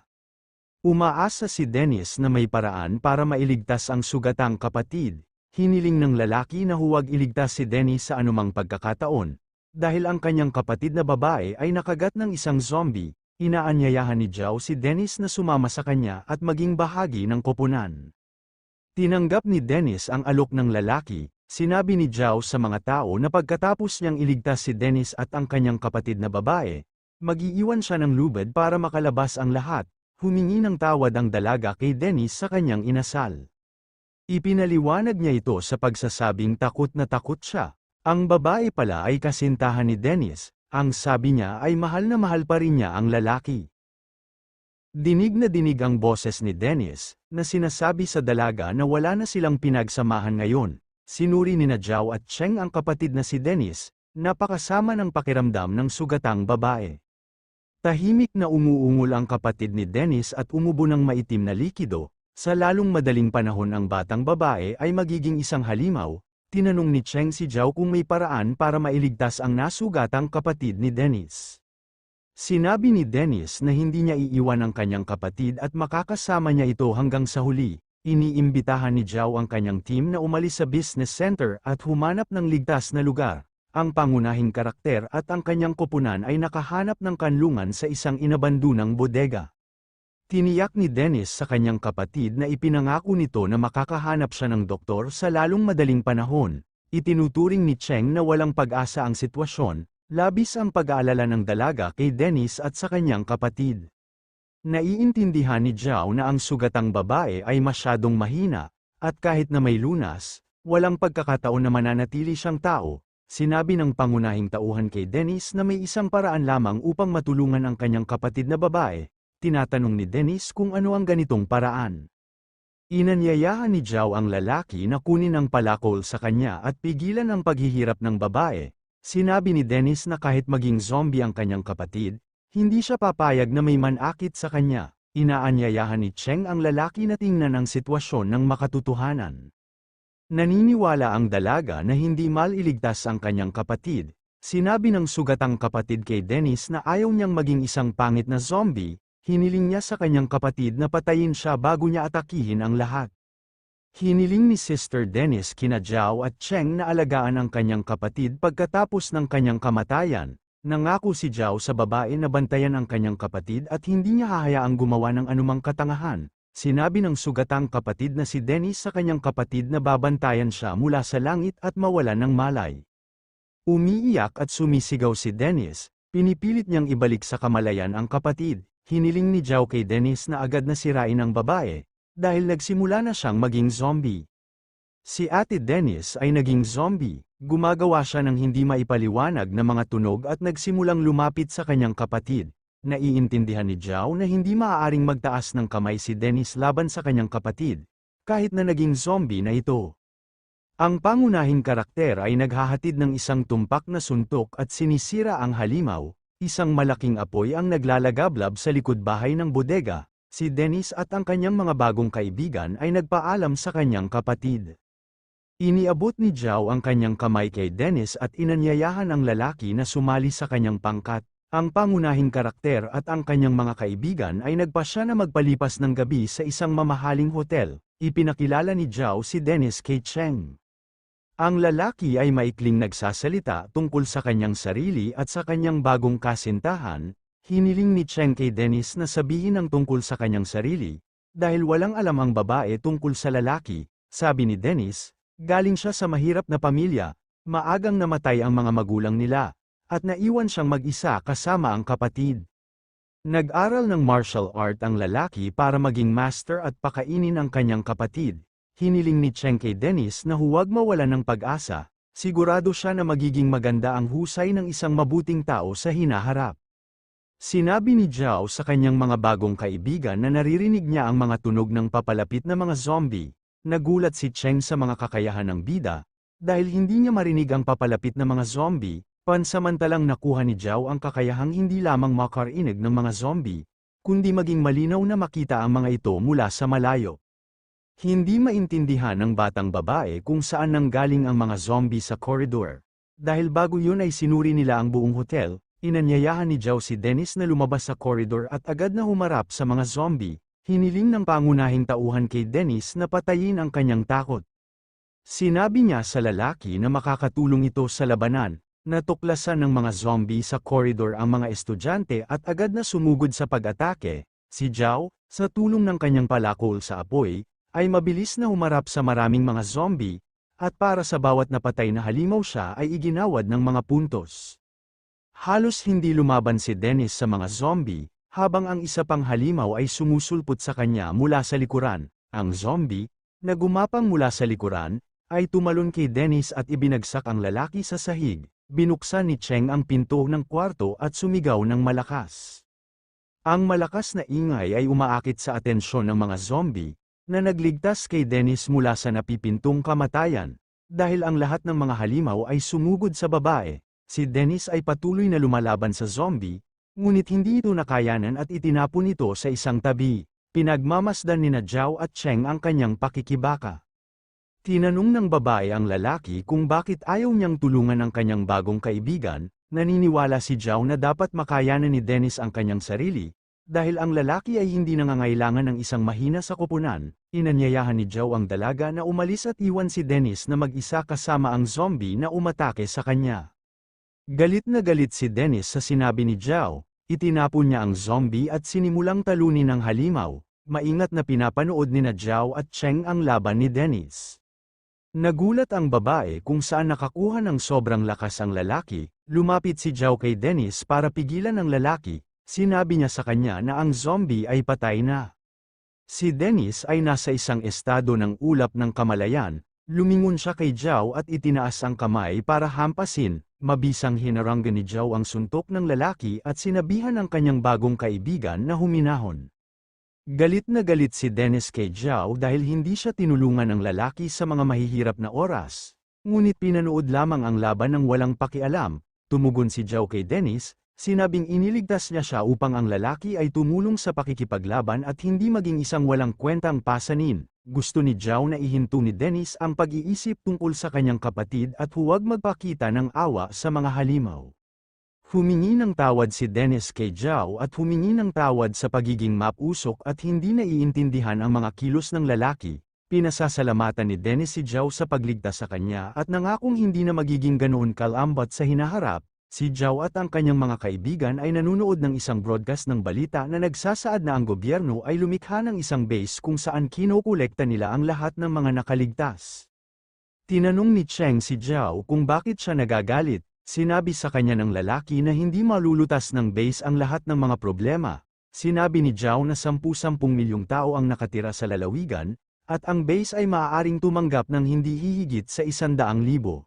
Speaker 1: Umaasa si Dennis na may paraan para mailigtas ang sugatang kapatid. Hiniling ng lalaki na huwag iligtas si Dennis sa anumang pagkakataon. Dahil ang kanyang kapatid na babae ay nakagat ng isang zombie, inaanyayahan ni Zhao si Dennis na sumama sa kanya at maging bahagi ng koponan. Tinanggap ni Dennis ang alok ng lalaki, sinabi ni Zhao sa mga tao na pagkatapos niyang iligtas si Dennis at ang kanyang kapatid na babae, mag-iiwan siya ng lubid para makalabas ang lahat, humingi ng tawad ang dalaga kay Dennis sa kanyang inasal. Ipinaliwanag niya ito sa pagsasabing takot na takot siya. Ang babae pala ay kasintahan ni Dennis, ang sabi niya ay mahal na mahal pa rin niya ang lalaki. Dinig na dinig ang boses ni Dennis, na sinasabi sa dalaga na wala na silang pinagsamahan ngayon. Sinuri ni Zhao at Cheng ang kapatid na si Dennis, napakasama ng pakiramdam ng sugatang babae. Tahimik na umuungol ang kapatid ni Dennis at umubo ng maitim na likido. Sa lalong madaling panahon ang batang babae ay magiging isang halimaw. Tinanong ni Cheng si Zhao kung may paraan para mailigtas ang nasugatang kapatid ni Dennis. Sinabi ni Dennis na hindi niya iiwan ang kanyang kapatid at makakasama niya ito hanggang sa huli. Iniimbitahan ni Zhao ang kanyang team na umalis sa business center at humanap ng ligtas na lugar. Ang pangunahing karakter at ang kanyang koponan ay nakahanap ng kanlungan sa isang inabandunang bodega. Tiniyak ni Dennis sa kanyang kapatid na ipinangako nito na makakahanap siya ng doktor sa lalong madaling panahon. Itinuturing ni Cheng na walang pag-asa ang sitwasyon, labis ang pag-aalala ng dalaga kay Dennis at sa kanyang kapatid. Naiintindihan ni Zhao na ang sugatang babae ay masyadong mahina, at kahit na may lunas, walang pagkakataon na mananatili siyang tao. Sinabi ng pangunahing tauhan kay Dennis na may isang paraan lamang upang matulungan ang kanyang kapatid na babae. Tinatanong ni Dennis kung ano ang ganitong paraan. Inanyayahan ni Zhao ang lalaki na kunin ang palakol sa kanya at pigilan ang paghihirap ng babae. Sinabi ni Dennis na kahit maging zombie ang kanyang kapatid, hindi siya papayag na may manakit sa kanya. Inaanyayahan ni Cheng ang lalaki na tingnan ang sitwasyon ng makatotohanan. Naniniwala ang dalaga na hindi maliligtas ang kanyang kapatid. Sinabi ng sugatang kapatid kay Dennis na ayaw niyang maging isang pangit na zombie. Hiniling niya sa kanyang kapatid na patayin siya bago niya atakihin ang lahat. Hiniling ni Sister Dennis kina Zhao at Cheng na alagaan ang kanyang kapatid pagkatapos ng kanyang kamatayan. Nangako si Zhao sa babae na bantayan ang kanyang kapatid at hindi niya hahayaang gumawa ng anumang katangahan. Sinabi ng sugatang kapatid na si Dennis sa kanyang kapatid na babantayan siya mula sa langit at mawalan ng malay. Umiiyak at sumisigaw si Dennis, pinipilit niyang ibalik sa kamalayan ang kapatid. Hiniling ni Zhao kay Dennis na agad na sirain ang babae, dahil nagsimula na siyang maging zombie. Si Ate Dennis ay naging zombie, gumagawa siya ng hindi maipaliwanag na mga tunog at nagsimulang lumapit sa kanyang kapatid. Naiintindihan ni Zhao na hindi maaaring magtaas ng kamay si Dennis laban sa kanyang kapatid, kahit na naging zombie na ito. Ang pangunahing karakter ay naghahatid ng isang tumpak na suntok at sinisira ang halimaw. Isang malaking apoy ang naglalagablab sa likod bahay ng bodega. Si Dennis at ang kanyang mga bagong kaibigan ay nagpaalam sa kanyang kapatid. Iniabot ni Zhao ang kanyang kamay kay Dennis at inanyayahan ang lalaki na sumali sa kanyang pangkat. Ang pangunahing karakter at ang kanyang mga kaibigan ay nagpasya na magpalipas ng gabi sa isang mamahaling hotel. Ipinakilala ni Zhao si Dennis kay Cheng. Ang lalaki ay maikling nagsasalita tungkol sa kanyang sarili at sa kanyang bagong kasintahan. Hiniling ni Cheng kay Dennis na sabihin ang tungkol sa kanyang sarili, dahil walang alam ang babae tungkol sa lalaki. Sabi ni Dennis, galing siya sa mahirap na pamilya, maagang namatay ang mga magulang nila, at naiwan siyang mag-isa kasama ang kapatid. Nag-aral ng martial art ang lalaki para maging master at pakainin ang kanyang kapatid. Hiniling ni Cheng kay Dennis na huwag mawalan ng pag-asa, sigurado siya na magiging maganda ang husay ng isang mabuting tao sa hinaharap. Sinabi ni Zhao sa kanyang mga bagong kaibigan na naririnig niya ang mga tunog ng papalapit na mga zombie. Nagulat si Cheng sa mga kakayahan ng bida, dahil hindi niya marinig ang papalapit na mga zombie, pansamantalang nakuha ni Zhao ang kakayahang hindi lamang makarinig ng mga zombie, kundi maging malinaw na makita ang mga ito mula sa malayo. Hindi maintindihan ng batang babae kung saan nanggaling ang mga zombie sa koridor. Dahil bago yun ay sinuri nila ang buong hotel, inanyayahan ni Zhao si Dennis na lumabas sa koridor at agad na humarap sa mga zombie. Hiniling ng pangunahing tauhan kay Dennis na patayin ang kanyang takot. Sinabi niya sa lalaki na makakatulong ito sa labanan. Natuklasan ng mga zombie sa koridor ang mga estudyante at agad na sumugod sa pag-atake. Si Zhao, sa tulong ng kanyang palakol sa apoy, ay mabilis na humarap sa maraming mga zombie, at para sa bawat napatay na halimaw siya ay iginawad ng mga puntos. Halos hindi lumaban si Dennis sa mga zombie, habang ang isa pang halimaw ay sumusulpot sa kanya mula sa likuran. Ang zombie, na gumapang mula sa likuran, ay tumalon kay Dennis at ibinagsak ang lalaki sa sahig. Binuksan ni Cheng ang pinto ng kwarto at sumigaw ng malakas. Ang malakas na ingay ay umaakit sa atensyon ng mga zombie, na nagligtas kay Dennis mula sa napipintong kamatayan. Dahil ang lahat ng mga halimaw ay sumugod sa babae, si Dennis ay patuloy na lumalaban sa zombie, ngunit hindi ito nakayanan at itinapon ito sa isang tabi. Pinagmamasdan ni Zhao at Cheng ang kanyang pakikibaka. Tinanong ng babae ang lalaki kung bakit ayaw niyang tulungan ang kanyang bagong kaibigan. Naniniwala si Zhao na dapat makayanan ni Dennis ang kanyang sarili, dahil ang lalaki ay hindi nangangailangan ng isang mahina sa koponan. Inanyayahan ni Zhao ang dalaga na umalis at iwan si Dennis na mag-isa kasama ang zombie na umatake sa kanya. Galit na galit si Dennis sa sinabi ni Zhao, itinapon niya ang zombie at sinimulang talunin ng halimaw. Maingat na pinapanood ni Zhao at Cheng ang laban ni Dennis. Nagulat ang babae kung saan nakakuha ng sobrang lakas ang lalaki. Lumapit si Zhao kay Dennis para pigilan ang lalaki. Sinabi niya sa kanya na ang zombie ay patay na. Si Dennis ay nasa isang estado ng ulap ng kamalayan. Lumingon siya kay Zhao at itinaas ang kamay para hampasin. Mabisang hinaranggan ni Zhao ang suntok ng lalaki at sinabihan ang kanyang bagong kaibigan na huminahon. Galit na galit si Dennis kay Zhao dahil hindi siya tinulungan ng lalaki sa mga mahihirap na oras. Ngunit pinanood lamang ang laban ng walang pakialam. Tumugon si Zhao kay Dennis, sinabing iniligtas niya siya upang ang lalaki ay tumulong sa pakikipaglaban at hindi maging isang walang kwentang pasanin. Gusto ni Zhao na ihinto ni Dennis ang pag-iisip tungkol sa kanyang kapatid at huwag magpakita ng awa sa mga halimaw. Humingi ng tawad si Dennis kay Zhao at humingi ng tawad sa pagiging mapusok at hindi naiintindihan ang mga kilos ng lalaki. Pinasasalamatan ni Dennis si Zhao sa pagligtas sa kanya at nangakong hindi na magiging ganoon kalambat sa hinaharap. Si Zhao at ang kanyang mga kaibigan ay nanunood ng isang broadcast ng balita na nagsasaad na ang gobyerno ay lumikha ng isang base kung saan kinokolekta nila ang lahat ng mga nakaligtas. Tinanong ni Cheng si Zhao kung bakit siya nagagalit. Sinabi sa kanya ng lalaki na hindi malulutas ng base ang lahat ng mga problema. Sinabi ni Zhao na 10-10 milyong tao ang nakatira sa lalawigan, at ang base ay maaaring tumanggap ng hindi hihigit sa 100,000.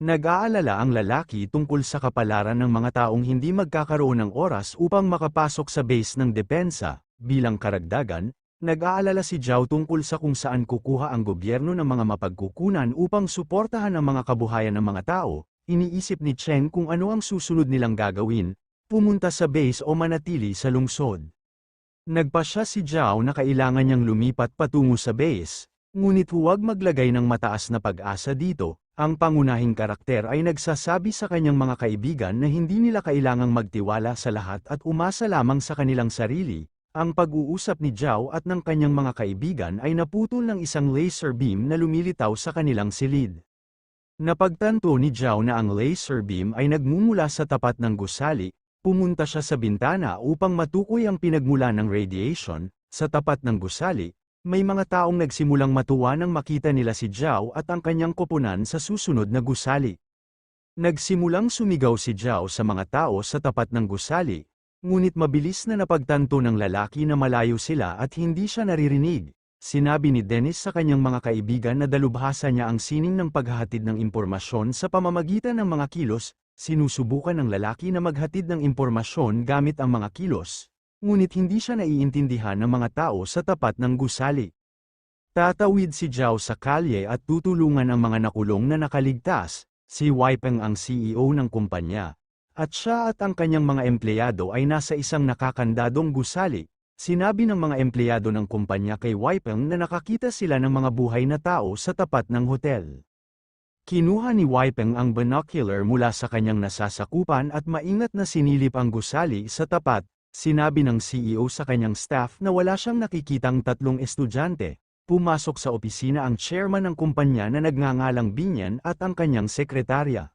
Speaker 1: Nag-aalala ang lalaki tungkol sa kapalaran ng mga taong hindi magkakaroon ng oras upang makapasok sa base ng depensa. Bilang karagdagan, nag-aalala si Zhao tungkol sa kung saan kukuha ang gobyerno ng mga mapagkukunan upang suportahan ang mga kabuhayan ng mga tao. Iniisip ni Cheng kung ano ang susunod nilang gagawin, pumunta sa base o manatili sa lungsod. Nagpasya si Zhao na kailangan niyang lumipat patungo sa base, ngunit huwag maglagay ng mataas na pag-asa dito. Ang pangunahing karakter ay nagsasabi sa kanyang mga kaibigan na hindi nila kailangang magtiwala sa lahat at umasa lamang sa kanilang sarili. Ang pag-uusap ni Zhao at ng kanyang mga kaibigan ay naputol ng isang laser beam na lumilitaw sa kanilang silid. Napagtanto ni Zhao na ang laser beam ay nagmumula sa tapat ng gusali. Pumunta siya sa bintana upang matukoy ang pinagmula ng radiation. Sa tapat ng gusali, may mga taong nagsimulang matuwa nang makita nila si Zhao at ang kanyang koponan sa susunod na gusali. Nagsimulang sumigaw si Zhao sa mga tao sa tapat ng gusali, ngunit mabilis na napagtanto ng lalaki na malayo sila at hindi siya naririnig. Sinabi ni Dennis sa kanyang mga kaibigan na dalubhasa niya ang sining ng paghahatid ng impormasyon sa pamamagitan ng mga kilos. Sinusubukan ng lalaki na maghatid ng impormasyon gamit ang mga kilos, ngunit hindi siya naiintindihan ng mga tao sa tapat ng gusali. Tatawid si Zhao sa kalye at tutulungan ang mga nakulong na nakaligtas. Si Wei Peng ang CEO ng kumpanya. At siya at ang kanyang mga empleyado ay nasa isang nakakandadong gusali. Sinabi ng mga empleyado ng kumpanya kay Wei Peng na nakakita sila ng mga buhay na tao sa tapat ng hotel. Kinuha ni Wei Peng ang binocular mula sa kanyang nasasakupan at maingat na sinilip ang gusali sa tapat. Sinabi ng CEO sa kanyang staff na wala siyang nakikitang 3 estudyante. Pumasok sa opisina ang chairman ng kumpanya na nagngangalang Binyan at ang kanyang sekretarya.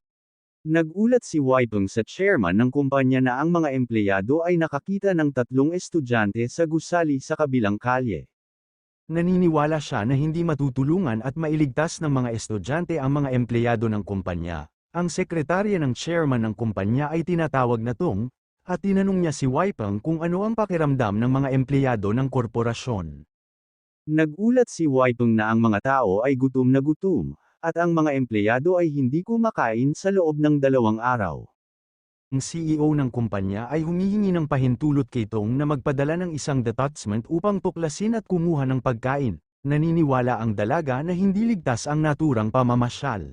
Speaker 1: Nagulat si Wei Peng sa chairman ng kumpanya na ang mga empleyado ay nakakita ng 3 estudyante sa gusali sa kabilang kalye. Naniniwala siya na hindi matutulungan at mailigtas ng mga estudyante ang mga empleyado ng kumpanya. Ang sekretarya ng chairman ng kumpanya ay tinatawag na Tong, at tinanong niya si Wei Peng kung ano ang pakiramdam ng mga empleyado ng korporasyon. Nagulat si Wei Peng na ang mga tao ay gutom na gutom, at ang mga empleyado ay hindi kumakain sa loob ng 2 araw. Ang CEO ng kumpanya ay humihingi ng pahintulot kay Tong na magpadala ng isang detachment upang tuklasin at kumuha ng pagkain. Naniniwala ang dalaga na hindi ligtas ang naturang pamamasyal.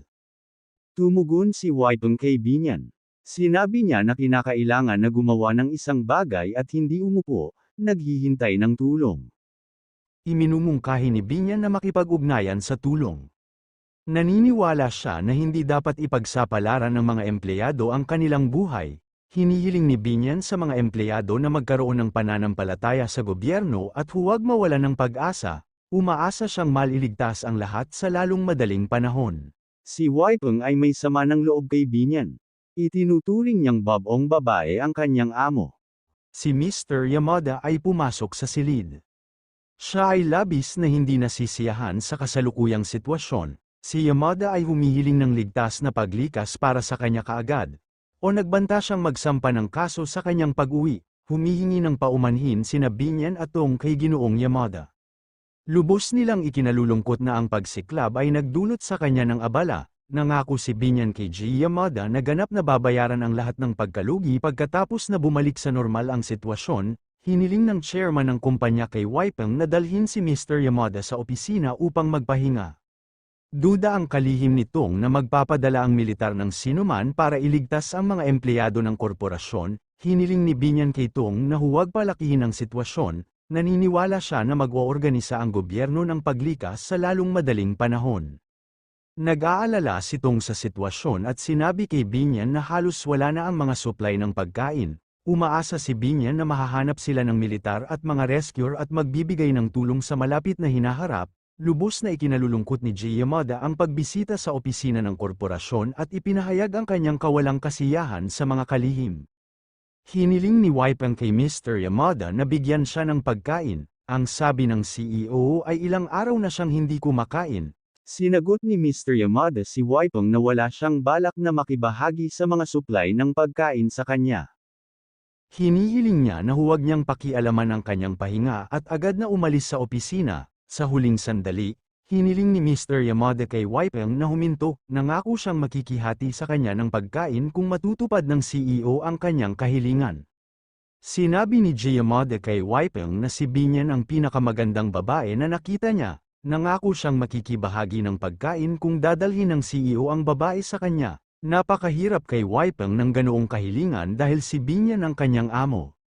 Speaker 1: Tumugon si Wei Peng kay Binyan. Sinabi niya na kinakailangan na gumawa ng isang bagay at hindi umupo, naghihintay ng tulong. Iminumungkahi ni Binyan na makipag-ugnayan sa tulong. Naniniwala siya na hindi dapat ipagsapalaran ng mga empleyado ang kanilang buhay. Hinihiling ni Binyan sa mga empleyado na magkaroon ng pananampalataya sa gobyerno at huwag mawalan ng pag-asa. Umaasa siyang maliligtas ang lahat sa lalong madaling panahon. Si Wei Peng ay may sama ng loob kay Binyan. Itinuturing niyang babong babae ang kanyang amo. Si Mr. Yamada ay pumasok sa silid. Siya ay labis na hindi nasisiyahan sa kasalukuyang sitwasyon. Si Yamada ay humihiling ng ligtas na paglikas para sa kanya kaagad. O nagbanta siyang magsampa ng kaso sa kanyang pag-uwi, humihingi ng paumanhin sina Binyan at Tong kay Ginoong Yamada. Lubos nilang ikinalulungkot na ang pagsiklab ay nagdulot sa kanya ng abala. Nangako si Binyan kay G. Yamada na ganap na babayaran ang lahat ng pagkalugi pagkatapos na bumalik sa normal ang sitwasyon. Hiniling ng chairman ng kumpanya kay Wei Peng na dalhin si Mr. Yamada sa opisina upang magpahinga. Duda ang kalihim ni Tong na magpapadala ang militar ng sinuman para iligtas ang mga empleyado ng korporasyon. Hiniling ni Binyan kay Tong na huwag palakihin ang sitwasyon. Naniniwala siya na mag-oorganisa ang gobyerno ng paglikas sa lalong madaling panahon. Nag-aalala si Tong sa sitwasyon at sinabi kay Binyan na halos wala na ang mga supply ng pagkain. Umaasa si Binyan na mahahanap sila ng militar at mga rescuer at magbibigay ng tulong sa malapit na hinaharap. Lubos na ikinalulungkot ni G. Yamada ang pagbisita sa opisina ng korporasyon at ipinahayag ang kanyang kawalang kasiyahan sa mga kalihim. Hiniling ni Wei Peng kay Mr. Yamada na bigyan siya ng pagkain. Ang sabi ng CEO ay ilang araw na siyang hindi kumakain. Sinagot ni Mr. Yamada si Wei Peng na wala siyang balak na makibahagi sa mga supply ng pagkain sa kanya. Hinihiling niya na huwag niyang pakialaman ang kanyang pahinga at agad na umalis sa opisina. Sa huling sandali, hiniling ni Mr. Yamada kay Wei Peng na huminto. Nangako siyang makikihati sa kanya ng pagkain kung matutupad ng CEO ang kanyang kahilingan. Sinabi ni G. Yamada kay Wei Peng na si Binyan ang pinakamagandang babae na nakita niya. Nangako siyang makikibahagi ng pagkain kung dadalhin ng CEO ang babae sa kanya. Napakahirap kay Wei Peng ng ganoong kahilingan dahil si Binyan ang kanyang amo.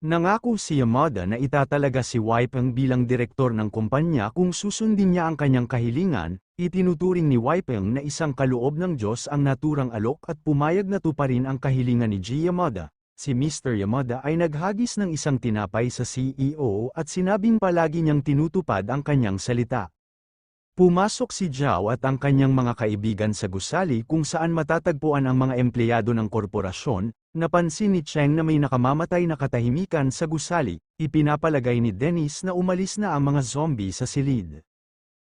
Speaker 1: Nangako si Yamada na itatalaga si Wei Peng bilang direktor ng kumpanya kung susundin niya ang kanyang kahilingan. Itinuturing ni Wei Peng na isang kaloob ng Diyos ang naturang alok at pumayag na tuparin ang kahilingan ni G. Yamada. Si Mr. Yamada ay naghagis ng isang tinapay sa CEO at sinabing palagi niyang tinutupad ang kanyang salita. Pumasok si Zhao at ang kanyang mga kaibigan sa gusali kung saan matatagpuan ang mga empleyado ng korporasyon. Napansin ni Cheng na may nakamamatay na katahimikan sa gusali. Ipinapalagay ni Dennis na umalis na ang mga zombie sa silid.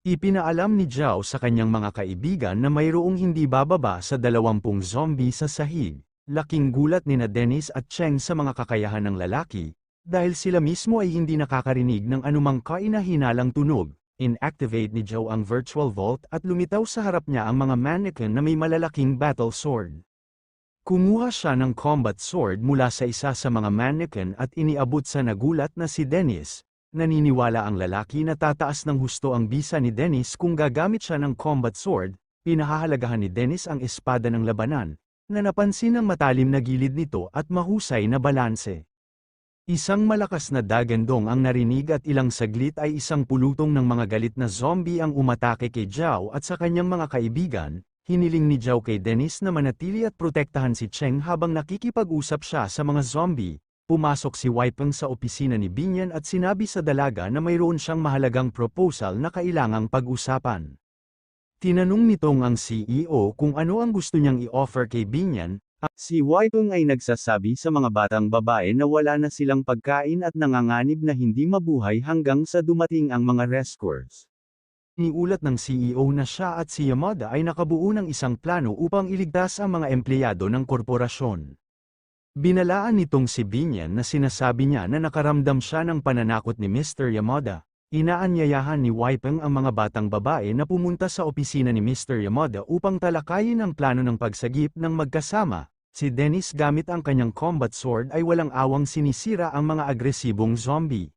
Speaker 1: Ipinaalam ni Zhao sa kanyang mga kaibigan na mayroong hindi bababa sa 20 zombie sa sahig. Laking gulat nina Dennis at Cheng sa mga kakayahan ng lalaki, dahil sila mismo ay hindi nakakarinig ng anumang kaina-hinalang tunog. Inactivate ni Zhao ang virtual vault at lumitaw sa harap niya ang mga mannequin na may malalaking battle sword. Kumuha siya ng combat sword mula sa isa sa mga mannequin at iniabot sa nagulat na si Dennis. naniniwala ang lalaki na tataas ng husto ang bisa ni Dennis kung gagamit siya ng combat sword. Pinahahalagahan ni Dennis ang espada ng labanan, na napansin ang matalim na gilid nito at mahusay na balanse. Isang malakas na dagandong ang narinig at ilang saglit ay isang pulutong ng mga galit na zombie ang umatake kay Zhao at sa kanyang mga kaibigan. Hiniling ni Zhao kay Dennis na manatili at protektahan si Cheng habang nakikipag-usap siya sa mga zombie. Pumasok si Wei Peng sa opisina ni Binyan at sinabi sa dalaga na mayroon siyang mahalagang proposal na kailangang pag-usapan. Tinanong nitong ang CEO kung ano ang gusto niyang i-offer kay Binyan. Si Wei Peng ay nagsasabi sa mga batang babae na wala na silang pagkain at nanganganib na hindi mabuhay hanggang sa dumating ang mga rescuers. Iniulat ng CEO na siya at si Yamada ay nakabuo ng isang plano upang iligtas ang mga empleyado ng korporasyon. Binalaan nitong si Binyan na sinasabi niya na nakaramdam siya ng pananakot ni Mr. Yamada. Inaanyayahan ni Wei Peng ang mga batang babae na pumunta sa opisina ni Mr. Yamada upang talakayin ang plano ng pagsagip ng magkasama. Si Dennis gamit ang kanyang combat sword ay walang awang sinisira ang mga agresibong zombie.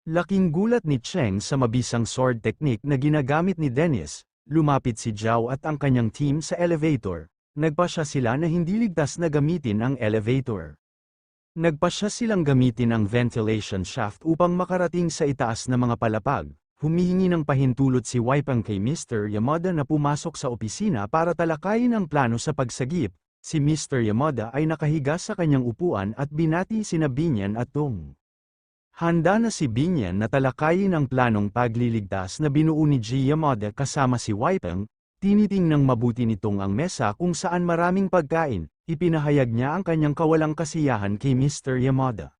Speaker 1: Laking gulat ni Cheng sa mabisang sword technique na ginagamit ni Dennis. Lumapit si Zhao at ang kanyang team sa elevator. Nagpasya sila na hindi ligtas na gamitin ang elevator. Nagpasya silang gamitin ang ventilation shaft upang makarating sa itaas na mga palapag. Humihingi ng pahintulot si Wei Peng kay Mr. Yamada na pumasok sa opisina para talakayin ang plano sa pagsagip. Si Mr. Yamada ay nakahiga sa kanyang upuan at binati sina Binyan at Tong. Handa na si Binyan na talakayin ang planong pagliligtas na binuo ni G. Yamada kasama si Wei Peng. Tinitingnang mabuti nitong ang mesa kung saan maraming pagkain. Ipinahayag niya ang kanyang kawalang kasiyahan kay Mr. Yamada.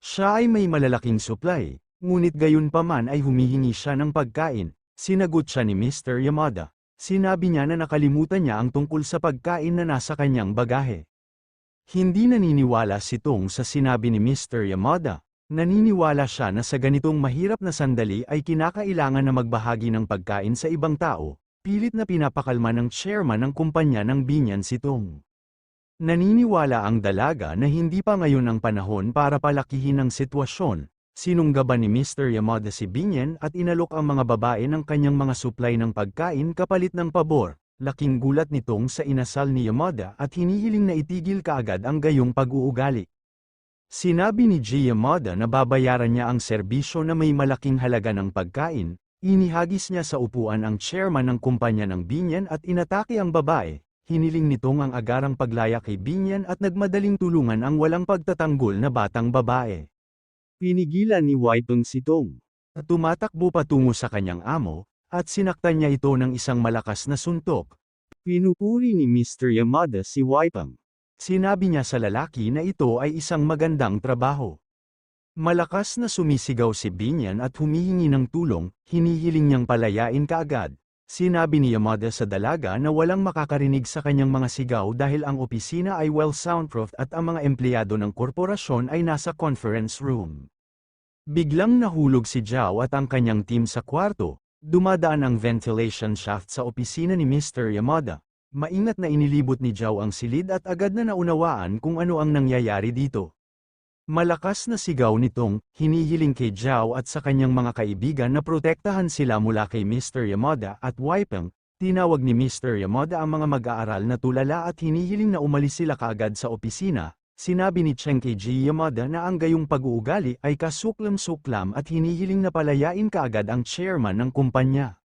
Speaker 1: Siya ay may malalaking supply, ngunit gayunpaman ay humihingi siya ng pagkain. Sinagot siya ni Mr. Yamada. Sinabi niya na nakalimutan niya ang tungkol sa pagkain na nasa kanyang bagahe. Hindi naniniwala si Tong sa sinabi ni Mr. Yamada. Naniniwala siya na sa ganitong mahirap na sandali ay kinakailangan na magbahagi ng pagkain sa ibang tao. Pilit na pinapakalma ng chairman ng kumpanya ng Binyan si Tong. Naniniwala ang dalaga na hindi pa ngayon ang panahon para palakihin ang sitwasyon. Sinunggaban ni Mr. Yamada si Binyan at inalok ang mga babae ng kanyang mga supply ng pagkain kapalit ng pabor. Laking gulat nitong sa inasal ni Yamada at hinihiling na itigil kaagad ang gayong pag-uugali. Sinabi ni G. Yamada na babayaran niya ang serbisyo na may malaking halaga ng pagkain. Inihagis niya sa upuan ang chairman ng kumpanya ng Binyan at inatake ang babae. Hiniling nitong ang agarang paglaya kay Binyan at nagmadaling tulungan ang walang pagtatanggol na batang babae. Pinigilan ni Wei Peng si Tong. Tumatakbo patungo sa kanyang amo, at sinaktan niya ito ng isang malakas na suntok. Pinupuri ni Mr. Yamada si Wei Peng. Sinabi niya sa lalaki na ito ay isang magandang trabaho. Malakas na sumisigaw si Binyan at humihingi ng tulong, hinihiling niyang palayain kaagad. Sinabi ni Yamada sa dalaga na walang makakarinig sa kanyang mga sigaw dahil ang opisina ay well soundproofed at ang mga empleyado ng korporasyon ay nasa conference room. Biglang nahulog si Zhao at ang kanyang team sa kwarto. Dumadaan ang ventilation shaft sa opisina ni Mr. Yamada. Maingat na inilibot ni Zhao ang silid at agad na naunawaan kung ano ang nangyayari dito. Malakas na sigaw nitong, hinihiling kay Zhao at sa kanyang mga kaibigan na protektahan sila mula kay Mr. Yamada at Wei Peng. Tinawag ni Mr. Yamada ang mga mag-aaral na tulala at hinihiling na umalis sila kaagad sa opisina. Sinabi ni Cheng kay G. Yamada na ang gayong pag-uugali ay kasuklam-suklam at hinihiling na palayain kaagad ang chairman ng kumpanya.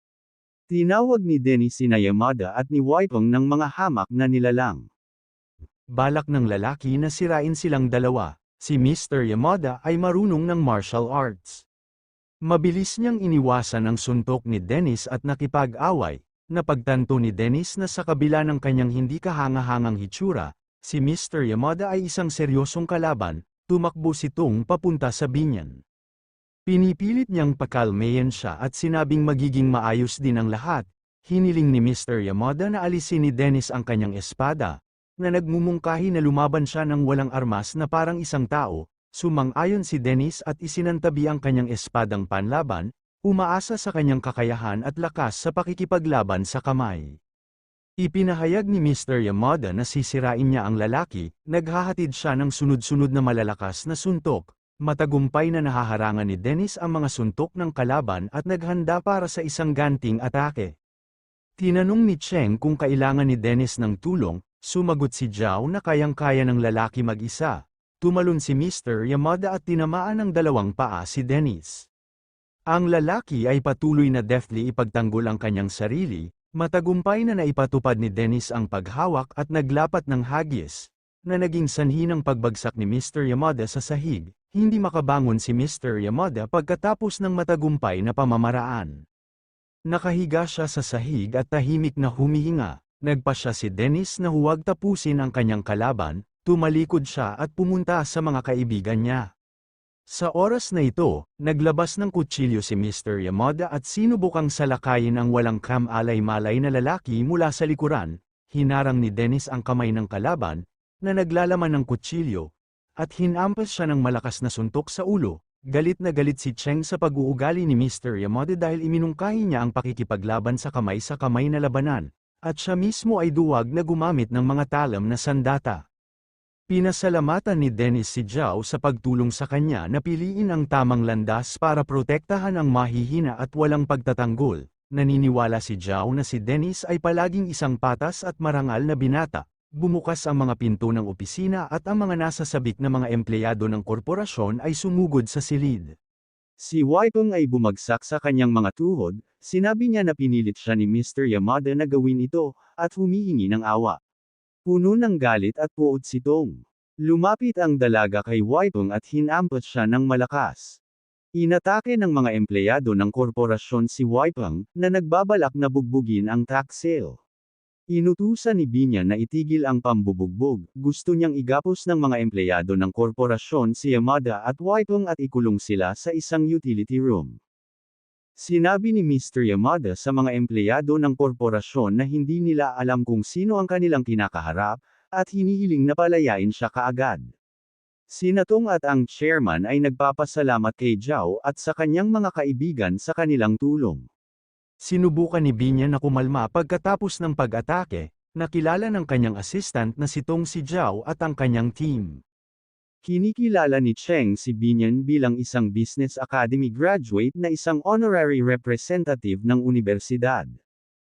Speaker 1: Tinawag ni Dennis sina Yamada at ni Wei Peng ng mga hamak na nilalang. Balak ng lalaki na sirain silang dalawa. Si Mr. Yamada ay marunong ng martial arts. Mabilis niyang iniwasan ang suntok ni Dennis at nakipag-away. Napagtanto ni Dennis na sa kabila ng kanyang hindi kahanga-hangang hitsura, si Mr. Yamada ay isang seryosong kalaban. Tumakbo si Tong papunta sa Binyan. Pinipilit niyang pakalmayan siya at sinabing magiging maayos din ang lahat. Hiniling ni Mr. Yamada na alisin ni Dennis ang kanyang espada, na nagmumungkahi na lumaban siya ng walang armas na parang isang tao. Sumang-ayon si Dennis at isinantabi ang kanyang espadang panlaban, umaasa sa kanyang kakayahan at lakas sa pakikipaglaban sa kamay. Ipinahayag ni Mr. Yamada na sisirain niya ang lalaki, naghahatid siya ng sunod-sunod na malalakas na suntok. Matagumpay na nahaharangan ni Dennis ang mga suntok ng kalaban at naghanda para sa isang ganting atake. Tinanong ni Cheng kung kailangan ni Dennis ng tulong, sumagot si Zhao na kayang-kaya ng lalaki mag-isa. Tumalon si Mr. Yamada at tinamaan ng dalawang paa si Dennis. Ang lalaki ay patuloy na deftly ipagtanggol ang kanyang sarili, matagumpay na naipatupad ni Dennis ang paghawak at naglapat ng hagis, na naging sanhi ng pagbagsak ni Mr. Yamada sa sahig. Hindi makabangon si Mr. Yamada pagkatapos ng matagumpay na pamamaraan. Nakahiga siya sa sahig at tahimik na humihinga. Nagpa siya si Dennis na huwag tapusin ang kanyang kalaban, tumalikod siya at pumunta sa mga kaibigan niya. Sa oras na ito, naglabas ng kutsilyo si Mr. Yamada at sinubukang salakayin ang walang kamalay-malay na lalaki mula sa likuran. Hinarang ni Dennis ang kamay ng kalaban, na naglalaman ng kutsilyo, at hinampas siya ng malakas na suntok sa ulo. Galit na galit si Cheng sa pag-uugali ni Mr. Yamada dahil iminungkahi niya ang pakikipaglaban sa kamay na labanan, at siya mismo ay duwag na gumamit ng mga talam na sandata. Pinasalamatan ni Dennis si Zhao sa pagtulong sa kanya na piliin ang tamang landas para protektahan ang mahihina at walang pagtatanggol. Naniniwala si Zhao na si Dennis ay palaging isang patas at marangal na binata. Bumukas ang mga pinto ng opisina at ang mga nasasabik na mga empleyado ng korporasyon ay sumugod sa silid. Si Waipeng ay bumagsak sa kanyang mga tuhod, sinabi niya na pinilit siya ni Mr. Yamada na gawin ito, at humihingi ng awa. Puno ng galit at puot si Tong. Lumapit ang dalaga kay Waipeng at hinampas siya ng malakas. Inatake ng mga empleyado ng korporasyon si Waipeng, na nagbabalak na bugbugin ang tax sale. Inutusan ni Binyan na itigil ang pambubugbog. Gusto niyang igapos ng mga empleyado ng korporasyon si Yamada at Waipeng at ikulong sila sa isang utility room. Sinabi ni Mr. Yamada sa mga empleyado ng korporasyon na hindi nila alam kung sino ang kanilang kinakaharap, at hinihiling na palayain siya kaagad. Sina Tong at ang chairman ay nagpapasalamat kay Zhao at sa kanyang mga kaibigan sa kanilang tulong. Sinubukan ni Binyan na kumalma pagkatapos ng pag-atake, nakilala ng kanyang assistant na si Tong si Zhao at ang kanyang team. Kinikilala ni Cheng si Binyan bilang isang Business Academy graduate na isang honorary representative ng universidad.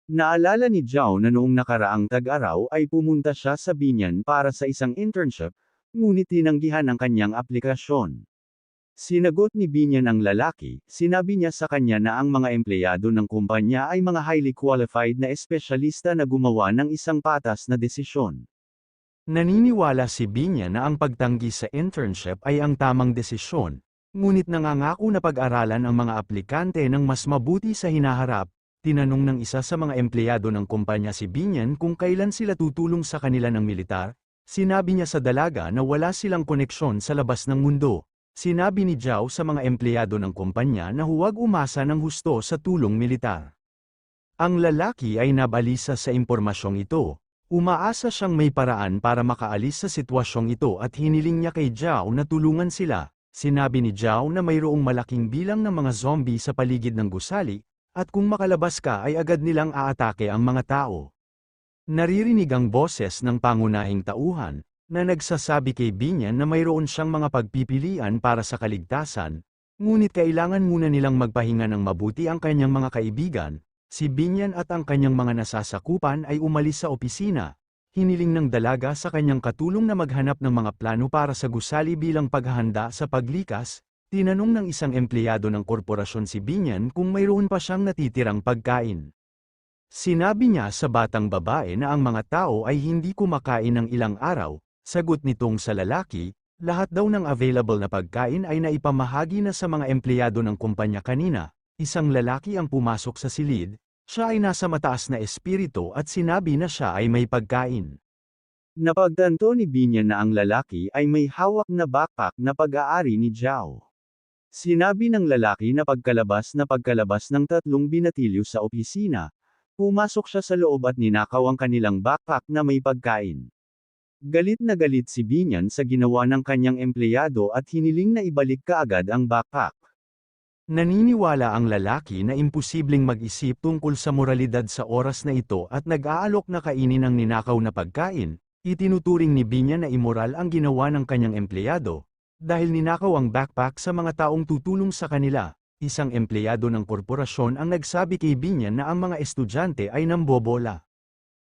Speaker 1: Naalala ni Zhao na noong nakaraang tag-araw ay pumunta siya sa Binyan para sa isang internship, ngunit tinanggihan ang kanyang aplikasyon. Sinagot ni Binyan ang lalaki, sinabi niya sa kanya na ang mga empleyado ng kumpanya ay mga highly qualified na espesyalista na gumawa ng isang patas na desisyon. Naniniwala si Binyan na ang pagtanggi sa internship ay ang tamang desisyon, ngunit nangangako na pag-aralan ang mga aplikante ng mas mabuti sa hinaharap. Tinanong ng isa sa mga empleyado ng kumpanya si Binyan kung kailan sila tutulong sa kanila ng militar. Sinabi niya sa dalaga na wala silang koneksyon sa labas ng mundo. Sinabi ni Zhao sa mga empleyado ng kumpanya na huwag umasa ng husto sa tulong militar. Ang lalaki ay nabalisa sa impormasyong ito. Umaasa siyang may paraan para makaalis sa sitwasyong ito at hiniling niya kay Zhao na tulungan sila. Sinabi ni Zhao na mayroong malaking bilang ng mga zombie sa paligid ng gusali, at kung makalabas ka ay agad nilang aatake ang mga tao. Naririnig ang boses ng pangunahing tauhan, na nagsasabi kay Binyan na mayroon siyang mga pagpipilian para sa kaligtasan, ngunit kailangan muna nilang magpahinga ng mabuti ang kanyang mga kaibigan. Si Binyan at ang kanyang mga nasasakupan ay umalis sa opisina. Hiniling ng dalaga sa kanyang katulong na maghanap ng mga plano para sa gusali bilang paghahanda sa paglikas. Tinanong ng isang empleyado ng korporasyon si Binyan kung mayroon pa siyang natitirang pagkain. Sinabi niya sa batang babae na ang mga tao ay hindi kumakain ng ilang araw. Sagot nitong sa lalaki, lahat daw ng available na pagkain ay naipamahagi na sa mga empleyado ng kumpanya kanina. Isang lalaki ang pumasok sa silid, siya ay nasa mataas na espiritu at sinabi na siya ay may pagkain. Napagtanto ni Binyan na ang lalaki ay may hawak na backpack na pag-aari ni Zhao. Sinabi ng lalaki na pagkalabas ng 3 binatilyo sa opisina, pumasok siya sa loob at ninakaw ang kanilang backpack na may pagkain. Galit na galit si Binyan sa ginawa ng kanyang empleyado at hiniling na ibalik kaagad ang backpack. Naniniwala ang lalaki na imposibleng mag-isip tungkol sa moralidad sa oras na ito at nag-aalok na kainin ang ninakaw na pagkain. Itinuturing ni Binyan na immoral ang ginawa ng kanyang empleyado. dahil ninakaw ang backpack sa mga taong tutulong sa kanila. Isang empleyado ng korporasyon ang nagsabi kay Binyan na ang mga estudyante ay nambobola.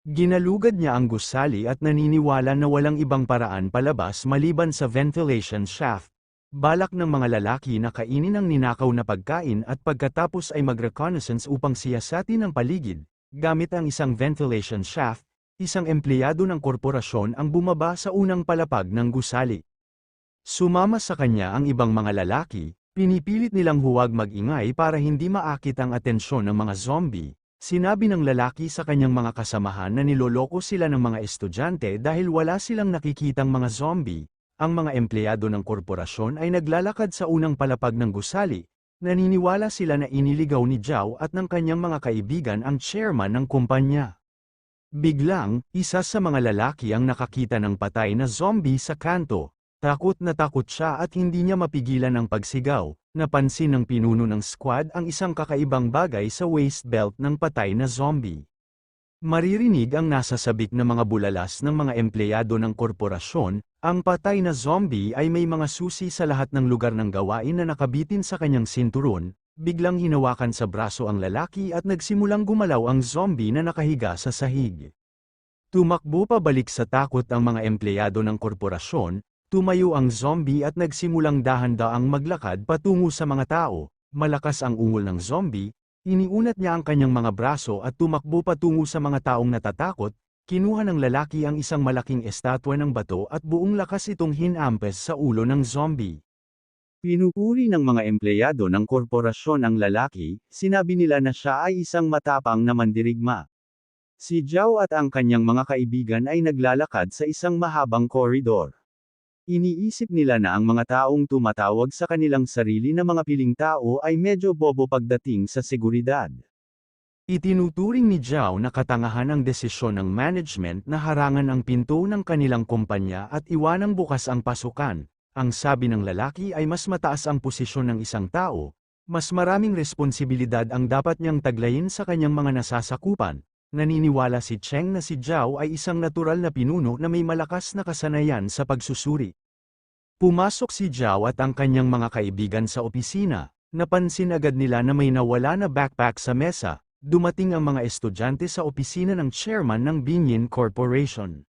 Speaker 1: Ginalugad niya ang gusali at naniniwala na walang ibang paraan palabas maliban sa ventilation shaft. Balak ng mga lalaki na kainin ang ninakaw na pagkain at pagkatapos ay mag-reconnaissance upang siyasatin ang paligid. Gamit ang isang ventilation shaft, isang empleyado ng korporasyon ang bumaba sa unang palapag ng gusali. Sumama sa kanya ang ibang mga lalaki. Pinipilit nilang huwag mag-ingay para hindi maakit ang atensyon ng mga zombie. Sinabi ng lalaki sa kanyang mga kasamahan na niloloko sila ng mga estudyante dahil wala silang nakikitang mga zombie. Ang mga empleyado ng korporasyon ay naglalakad sa unang palapag ng gusali. Naniniwala sila na iniligaw ni Zhao at ng kanyang mga kaibigan ang chairman ng kumpanya. Biglang, isa sa mga lalaki ang nakakita ng patay na zombie sa kanto. Takot na takot siya at hindi niya mapigilan ang pagsigaw. Napansin ng pinuno ng squad ang isang kakaibang bagay sa waist belt ng patay na zombie. Maririnig ang nasasabik na mga bulalas ng mga empleyado ng korporasyon. Ang patay na zombie ay may mga susi sa lahat ng lugar ng gawain na nakabitin sa kanyang sinturon. Biglang hinawakan sa braso ang lalaki at nagsimulang gumalaw ang zombie na nakahiga sa sahig. Tumakbo pabalik sa takot ang mga empleyado ng korporasyon. Tumayo ang zombie at nagsimulang dahan-daang maglakad patungo sa mga tao. Malakas ang ungol ng zombie, iniunat niya ang kanyang mga braso at tumakbo patungo sa mga taong natatakot. Kinuha ng lalaki ang isang malaking estatwa ng bato at buong lakas itong hinampes sa ulo ng zombie. Pinupuri ng mga empleyado ng korporasyon ang lalaki, sinabi nila na siya ay isang matapang na mandirigma. Si Zhao at ang kanyang mga kaibigan ay naglalakad sa isang mahabang koridor. Iniisip nila na ang mga taong tumatawag sa kanilang sarili na mga piling tao ay medyo bobo pagdating sa seguridad. Itinuturing ni Zhao na katangahan ang desisyon ng management na harangan ang pinto ng kanilang kumpanya at iwanang bukas ang pasukan. Ang sabi ng lalaki ay mas mataas ang posisyon ng isang tao, mas maraming responsibilidad ang dapat niyang taglayin sa kanyang mga nasasakupan. Naniniwala si Cheng na si Zhao ay isang natural na pinuno na may malakas na kasanayan sa pagsusuri. Pumasok si Zhao at ang kanyang mga kaibigan sa opisina. Napansin agad nila na may nawala na backpack sa mesa. Dumating ang mga estudyante sa opisina ng chairman ng Binyan Corporation.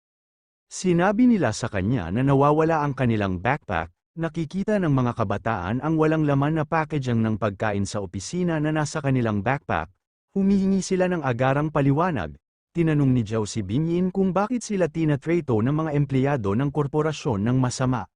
Speaker 1: Sinabi nila sa kanya na nawawala ang kanilang backpack. Nakikita ng mga kabataan ang walang laman na packaging ng pagkain sa opisina na nasa kanilang backpack. Humihingi sila ng agarang paliwanag. Tinanong ni Zhao si Binyan kung bakit sila tinatrato ng mga empleyado ng korporasyon ng masama.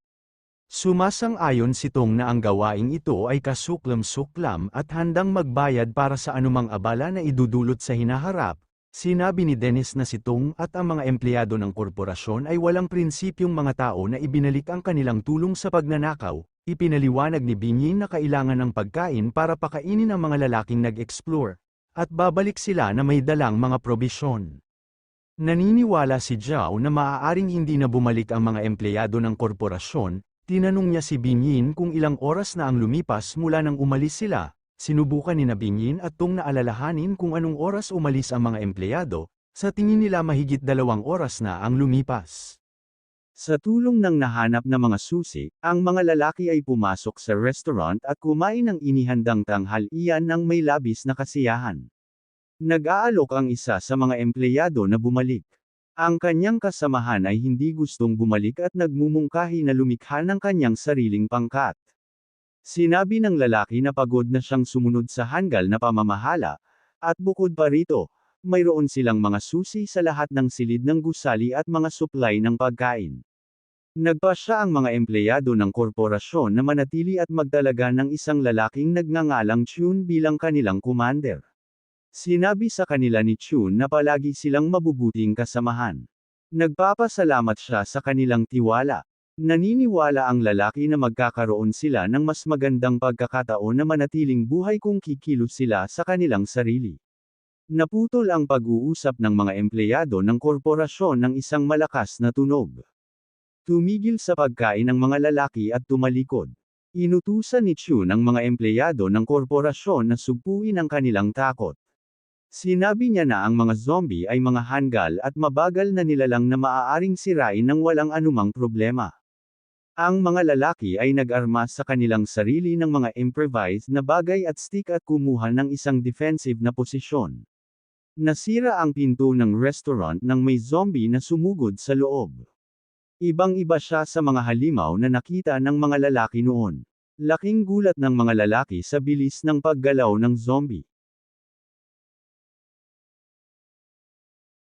Speaker 1: Sumasang-ayon si Tong na ang gawaing ito ay kasuklam-suklam at handang magbayad para sa anumang abala na idudulot sa hinaharap. Sinabi ni Dennis na si Tong at ang mga empleyado ng korporasyon ay walang prinsipyong mga tao na ibinalik ang kanilang tulong sa pagnanakaw. Ipinaliwanag ni Binyan na kailangan ng pagkain para pakainin ang mga lalaking nag-explore. At babalik sila na may dalang mga probisyon. Naniniwala si Zhao na maaaring hindi na bumalik ang mga empleyado ng korporasyon. Tinanong niya si Binyan kung ilang oras na ang lumipas mula nang umalis sila. Sinubukan ni Binyan at Tong na alalahanin kung anong oras umalis ang mga empleyado. Sa tingin nila mahigit 2 oras na ang lumipas. Sa tulong ng nahanap na mga susi, ang mga lalaki ay pumasok sa restaurant at kumain ng inihandang tanghalian ng may labis na kasiyahan. Nag-aalok ang isa sa mga empleyado na bumalik. Ang kanyang kasamahan ay hindi gustong bumalik at nagmumungkahi na lumikha ng kanyang sariling pangkat. Sinabi ng lalaki na pagod na siyang sumunod sa hanggal na pamamahala, at bukod pa rito, mayroon silang mga susi sa lahat ng silid ng gusali at mga supply ng pagkain. Nagpasya ang mga empleyado ng korporasyon na manatili at magtalaga ng isang lalaking nagngangalang Chun bilang kanilang commander. Sinabi sa kanila ni Chun na palagi silang mabubuting kasamahan. Nagpapasalamat siya sa kanilang tiwala. Naniniwala ang lalaki na magkakaroon sila ng mas magandang pagkakataon na manatiling buhay kung kikilos sila sa kanilang sarili. Naputol ang pag-uusap ng mga empleyado ng korporasyon ng isang malakas na tunog. Tumigil sa pagkain ang mga lalaki at tumalikod. Inutusan ni Chun ang mga empleyado ng korporasyon na sugpuin ang kanilang takot. Sinabi niya na ang mga zombie ay mga hanggal at mabagal na nilalang na maaaring sirain ng walang anumang problema. Ang mga lalaki ay nag-arma sa kanilang sarili ng mga improvised na bagay at stick at kumuha ng isang defensive na posisyon. Nasira ang pinto ng restaurant nang may zombie na sumugod sa loob. Ibang-iba siya sa mga halimaw na nakita ng mga lalaki noon. Laking gulat ng mga lalaki sa bilis ng paggalaw ng zombie.